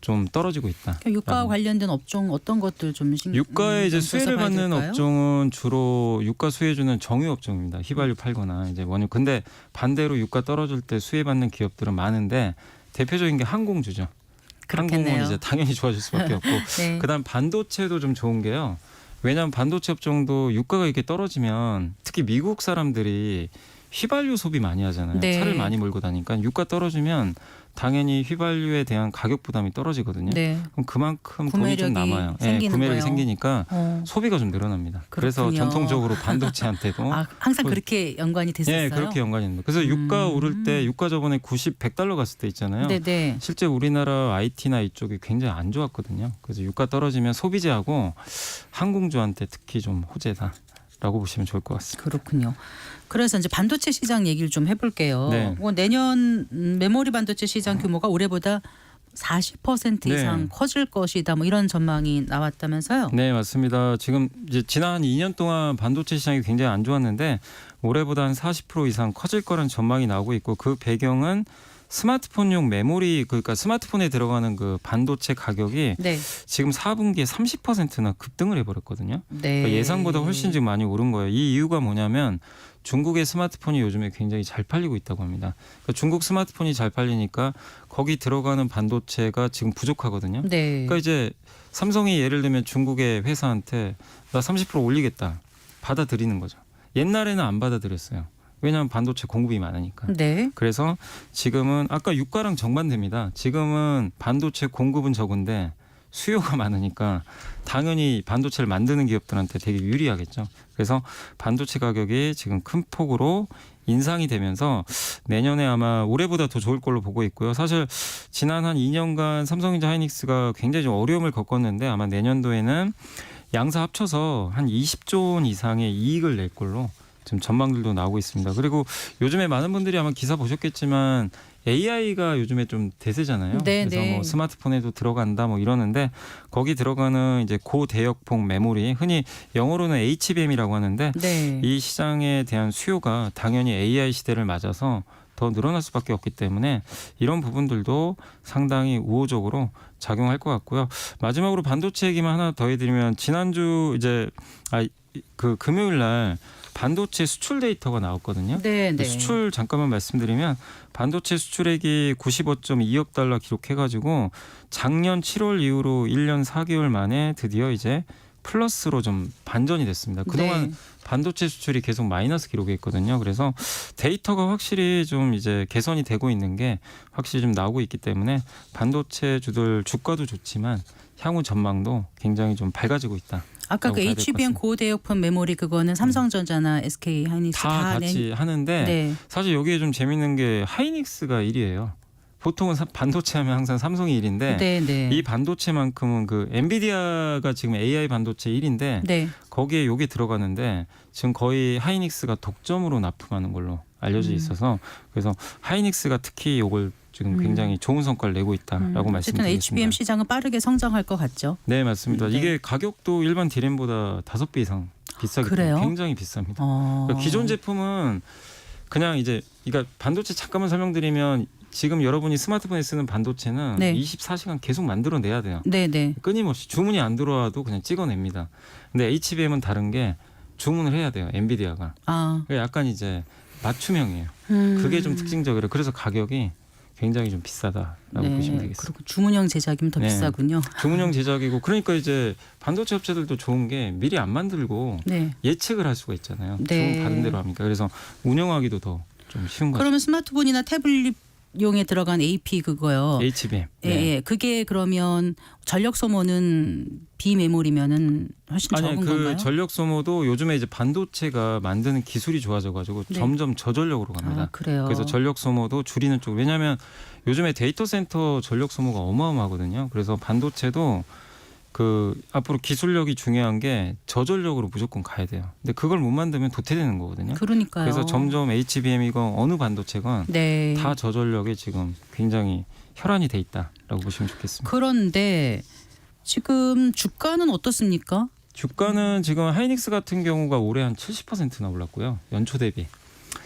좀 떨어지고 있다. 그러니까 유가와 관련된 업종 어떤 것들 좀 유가에 이제 좀 수혜를 조사봐야 받는 될까요? 업종은 주로 유가 수혜주는 정유 업종입니다. 휘발유 팔거나 이제 원유. 근데 반대로 유가 떨어질 때 수혜받는 기업들은 많은데 대표적인 게 항공주죠. 그렇겠네요. 항공은 이제 당연히 좋아질 수밖에 없고. 네. 그다음 반도체도 좀 좋은 게요. 왜냐하면 반도체 업종도 유가가 이렇게 떨어지면 특히 미국 사람들이 휘발유 소비 많이 하잖아요. 네. 차를 많이 몰고 다니까 유가 떨어지면 당연히 휘발유에 대한 가격 부담이 떨어지거든요. 네. 그럼 그만큼 돈이 좀 구매력이 남아요. 예, 생기는 구매력이 거예요. 생기니까 어. 소비가 좀 늘어납니다. 그래서 그렇군요. 전통적으로 반도체한테도 아, 항상 그- 그렇게 연관이 됐었어요. 예, 그렇게 연관이 있는 거예요. 그래서 유가 오를 때 유가 저번에 100달러 갔을 때 있잖아요. 네네. 실제 우리나라 IT나 이쪽이 굉장히 안 좋았거든요. 그래서 유가 떨어지면 소비재하고 항공주한테 특히 좀 호재다라고 보시면 좋을 것 같습니다. 그렇군요. 그래서 이제 반도체 시장 얘기를 좀 해볼게요. 네. 내년 메모리 반도체 시장 규모가 올해보다 40% 네. 이상 커질 것이다. 뭐 이런 전망이 나왔다면서요? 네, 맞습니다. 지금 이제 지난 2년 동안 반도체 시장이 굉장히 안 좋았는데 올해보다 한 40% 이상 커질 거라는 전망이 나오고 있고 그 배경은 스마트폰용 메모리 그러니까 스마트폰에 들어가는 그 반도체 가격이 네. 지금 4분기에 30%나 급등을 해버렸거든요. 네. 그러니까 예상보다 훨씬 지금 많이 오른 거예요. 이 이유가 뭐냐면 중국의 스마트폰이 요즘에 굉장히 잘 팔리고 있다고 합니다. 그러니까 중국 스마트폰이 잘 팔리니까 거기 들어가는 반도체가 지금 부족하거든요. 네. 그러니까 이제 삼성이 예를 들면 중국의 회사한테 나 30% 올리겠다 받아들이는 거죠. 옛날에는 안 받아들였어요. 왜냐하면 반도체 공급이 많으니까. 네. 그래서 지금은 아까 유가랑 정반대입니다. 지금은 반도체 공급은 적은데 수요가 많으니까 당연히 반도체를 만드는 기업들한테 되게 유리하겠죠. 그래서 반도체 가격이 지금 큰 폭으로 인상이 되면서 내년에 아마 올해보다 더 좋을 걸로 보고 있고요. 사실 지난 한 2년간 삼성전자 하이닉스가 굉장히 좀 어려움을 겪었는데 아마 내년도에는 양사 합쳐서 한 20조 원 이상의 이익을 낼 걸로 지금 전망들도 나오고 있습니다. 그리고 요즘에 많은 분들이 아마 기사 보셨겠지만 AI가 요즘에 좀 대세잖아요. 네, 그래서 네. 뭐 스마트폰에도 들어간다 뭐 이러는데 거기 들어가는 이제 고대역폭 메모리 흔히 영어로는 HBM이라고 하는데 네. 이 시장에 대한 수요가 당연히 AI 시대를 맞아서 더 늘어날 수밖에 없기 때문에 이런 부분들도 상당히 우호적으로 작용할 것 같고요. 마지막으로 반도체 얘기만 하나 더 해드리면 지난주 이제 그 금요일 날 반도체 수출 데이터가 나왔거든요. 네. 네. 수출 잠깐만 말씀드리면 반도체 수출액이 95.2억 달러 기록해가지고 작년 7월 이후로 1년 4개월 만에 드디어 이제 플러스로 좀 반전이 됐습니다. 그동안 네. 반도체 수출이 계속 마이너스 기록했거든요. 그래서 데이터가 확실히 좀 이제 개선이 되고 있는 게 확실히 좀 나오고 있기 때문에 반도체 주들 주가도 좋지만 향후 전망도 굉장히 좀 밝아지고 있다. 아까 그 봐야 될것 HBM 같습니다. 고대역폭 메모리 그거는 삼성전자나 SK 하이닉스 다 같이 낸- 하는데 네. 사실 여기에 좀 재밌는 게 하이닉스가 1위예요. 보통은 반도체 하면 항상 삼성이 1위인데 네. 네. 이 반도체만큼은 그 엔비디아가 지금 AI 반도체 1위인데 네. 거기에 요게 들어가는데 지금 거의 하이닉스가 독점으로 납품하는 걸로 알려져 있어서 그래서 하이닉스가 특히 요걸 지금 굉장히 좋은 성과를 내고 있다라고 어쨌든 말씀드리겠습니다. HBM 시장은 빠르게 성장할 것 같죠. 네, 맞습니다. 네. 이게 가격도 일반 디램보다 5배 이상 비싸기 그래요? 때문에 굉장히 비쌉니다. 어. 그러니까 기존 제품은 그냥 이제 그러니까 반도체 잠깐만 설명드리면 지금 여러분이 스마트폰에 쓰는 반도체는 네. 24시간 계속 만들어내야 돼요. 네네. 끊임없이 주문이 안 들어와도 그냥 찍어냅니다. 근데 HBM은 다른 게 주문을 해야 돼요. 엔비디아가. 아. 그러니까 약간 이제 맞춤형이에요. 그게 좀 특징적이에요. 그래서 가격이 굉장히 좀 비싸다라고 보시면 되겠습니다. 그리고 주문형 제작이면 더 네. 비싸군요. 주문형 제작이고 그러니까 이제 반도체 업체들도 좋은 게 미리 안 만들고 네. 예측을 할 수가 있잖아요. 네. 주문 받은 대로 합니까? 그래서 운영하기도 더 좀 쉬운 것 같아요. 그러면 스마트폰이나 태블릿용에 들어간 AP 그거요. HBM. 예, 예. 그게 그러면 전력 소모는 비메모리면은 훨씬 아니 적은 그 건가요? 전력 소모도 요즘에 이제 반도체가 만드는 기술이 좋아져가지고 네. 점점 저전력으로 갑니다. 아, 그래요. 그래서 전력 소모도 줄이는 쪽. 왜냐하면 요즘에 데이터 센터 전력 소모가 어마어마하거든요. 그래서 반도체도 그 앞으로 기술력이 중요한 게 저전력으로 무조건 가야 돼요. 근데 그걸 못 만들면 도태되는 거거든요. 그러니까요. 그래서 점점 HBM이건 어느 반도체건 네. 다 저전력에 지금 굉장히 혈안이 돼 있다라고 보시면 좋겠습니다. 그런데 지금 주가는 어떻습니까? 주가는 지금 하이닉스 같은 경우가 올해 한 70%나 올랐고요. 연초 대비.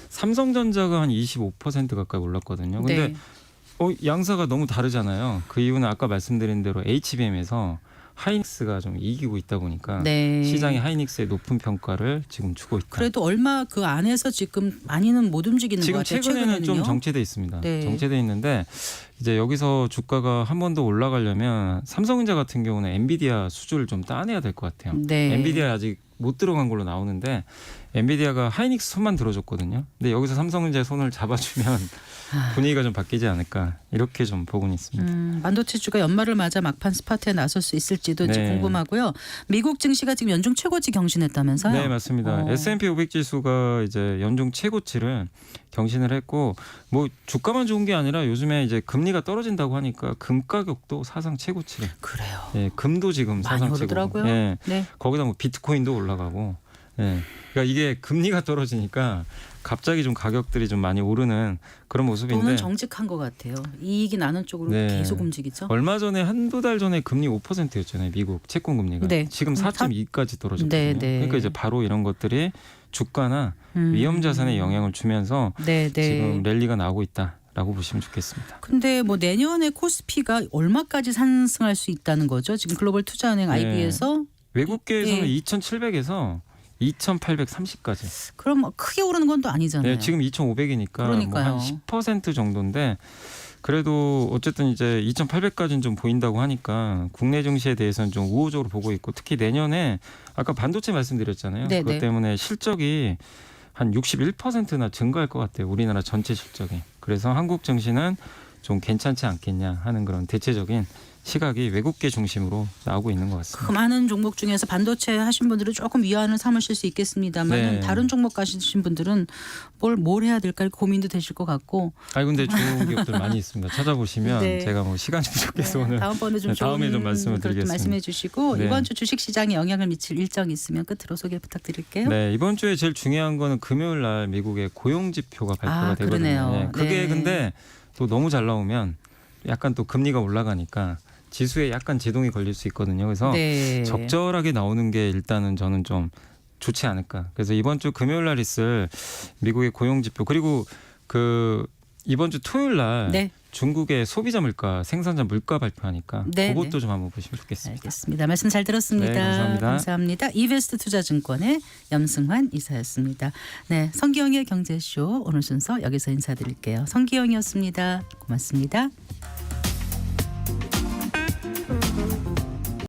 삼성전자가 한 25% 가까이 올랐거든요. 근데 네. 양사가 너무 다르잖아요. 그 이유는 아까 말씀드린 대로 HBM에서 하이닉스가 좀 이기고 있다 보니까 네. 시장이 하이닉스의 높은 평가를 지금 주고 있다. 그래도 얼마 그 안에서 지금 많이는 못 움직이는 것 지금 같아요. 최근에는 좀 최근에는요? 정체돼 있습니다. 네. 정체돼 있는데 이제 여기서 주가가 한 번 더 올라가려면 삼성전자 같은 경우는 엔비디아 수주를 좀 따내야 될 것 같아요. 네. 엔비디아 아직 못 들어간 걸로 나오는데 엔비디아가 하이닉스 손만 들어줬거든요. 근데 여기서 삼성전자의 손을 잡아주면 분위기가 좀 바뀌지 않을까 이렇게 좀 보고는 있습니다. 반도체주가 연말을 맞아 막판 스파트에 나설 수 있을지도 이제 네. 궁금하고요. 미국 증시가 지금 연중 최고치 경신했다면서요? 네, 맞습니다. 어. S&P 500 지수가 이제 연중 최고치를 경신을 했고 뭐 주가만 좋은 게 아니라 요즘에 이제 금리가 떨어진다고 하니까 금 가격도 사상 최고치를. 그래요. 예, 금도 지금 많이 사상 최고. 오르더라고요. 예. 네. 거기다 뭐 비트코인도 올라가고. 예. 그러니까 이게 금리가 떨어지니까 갑자기 좀 가격들이 좀 많이 오르는 그런 모습인데 돈은 정직한 것 같아요. 이익이 나는 쪽으로 네. 계속 움직이죠. 얼마 전에 한두 달 전에 금리 5%였잖아요. 미국 채권 금리가. 네. 지금 4.2까지 떨어졌거든요. 네, 네. 그러니까 이제 바로 이런 것들이 주가나 음. 위험 자산에 영향을 주면서 네, 네. 지금 랠리가 나오고 있다라고 보시면 좋겠습니다. 근데 뭐 내년에 코스피가 얼마까지 상승할 수 있다는 거죠? 지금 글로벌 투자은행 네. IB에서 외국계에서는 예. 2,700에서 2,830까지. 그럼 뭐 크게 오르는 건 또 아니잖아요. 네, 지금 2,500이니까 뭐 그러니까요. 한 10% 정도인데 그래도 어쨌든 이제 2,800까지는 좀 보인다고 하니까 국내 증시에 대해서는 좀 우호적으로 보고 있고 특히 내년에 아까 반도체 말씀드렸잖아요. 네, 그것 네. 때문에 실적이 한 61%나 증가할 것 같아요. 우리나라 전체 실적이. 그래서 한국 증시는 좀 괜찮지 않겠냐 하는 그런 대체적인 시각이 외국계 중심으로 나오고 있는 것 같습니다. 그 많은 종목 중에서 반도체 하신 분들은 조금 위안을 삼으실 수 있겠습니다만 네. 다른 종목 가시신 분들은 뭘 해야 될까 고민도 되실 것 같고. 아니 근데 좋은 기업들 많이 있습니다. 찾아보시면 네. 제가 뭐 시간이 부족해서 오늘 다음번에 좀 네, 다음에 좋은 좀 말씀을 그걸 좀 드리겠습니다. 말씀해 주시고 네. 이번 주 주식 시장에 영향을 미칠 일정이 있으면 끝으로 소개 부탁드릴게요. 네, 이번 주에 제일 중요한 거는 금요일 날 미국의 고용 지표가 발표가 되거든요. 그러네요. 네, 그게 네. 근데 또 너무 잘 나오면 약간 또 금리가 올라가니까 지수에 약간 제동이 걸릴 수 있거든요. 그래서 네. 적절하게 나오는 게 일단은 저는 좀 좋지 않을까. 그래서 이번 주 금요일 날 있을 미국의 고용 지표 그리고 그 이번 주 토요일 날 네. 중국의 소비자 물가, 생산자 물가 발표하니까 네, 그것도 네. 좀 한번 보시면 좋겠습니다. 알겠습니다. 말씀 잘 들었습니다. 네, 감사합니다. 감사합니다. 이베스트 투자증권의 염승환 이사였습니다. 네, 성기영의 경제쇼 오늘 순서 여기서 인사드릴게요. 성기영이었습니다. 고맙습니다.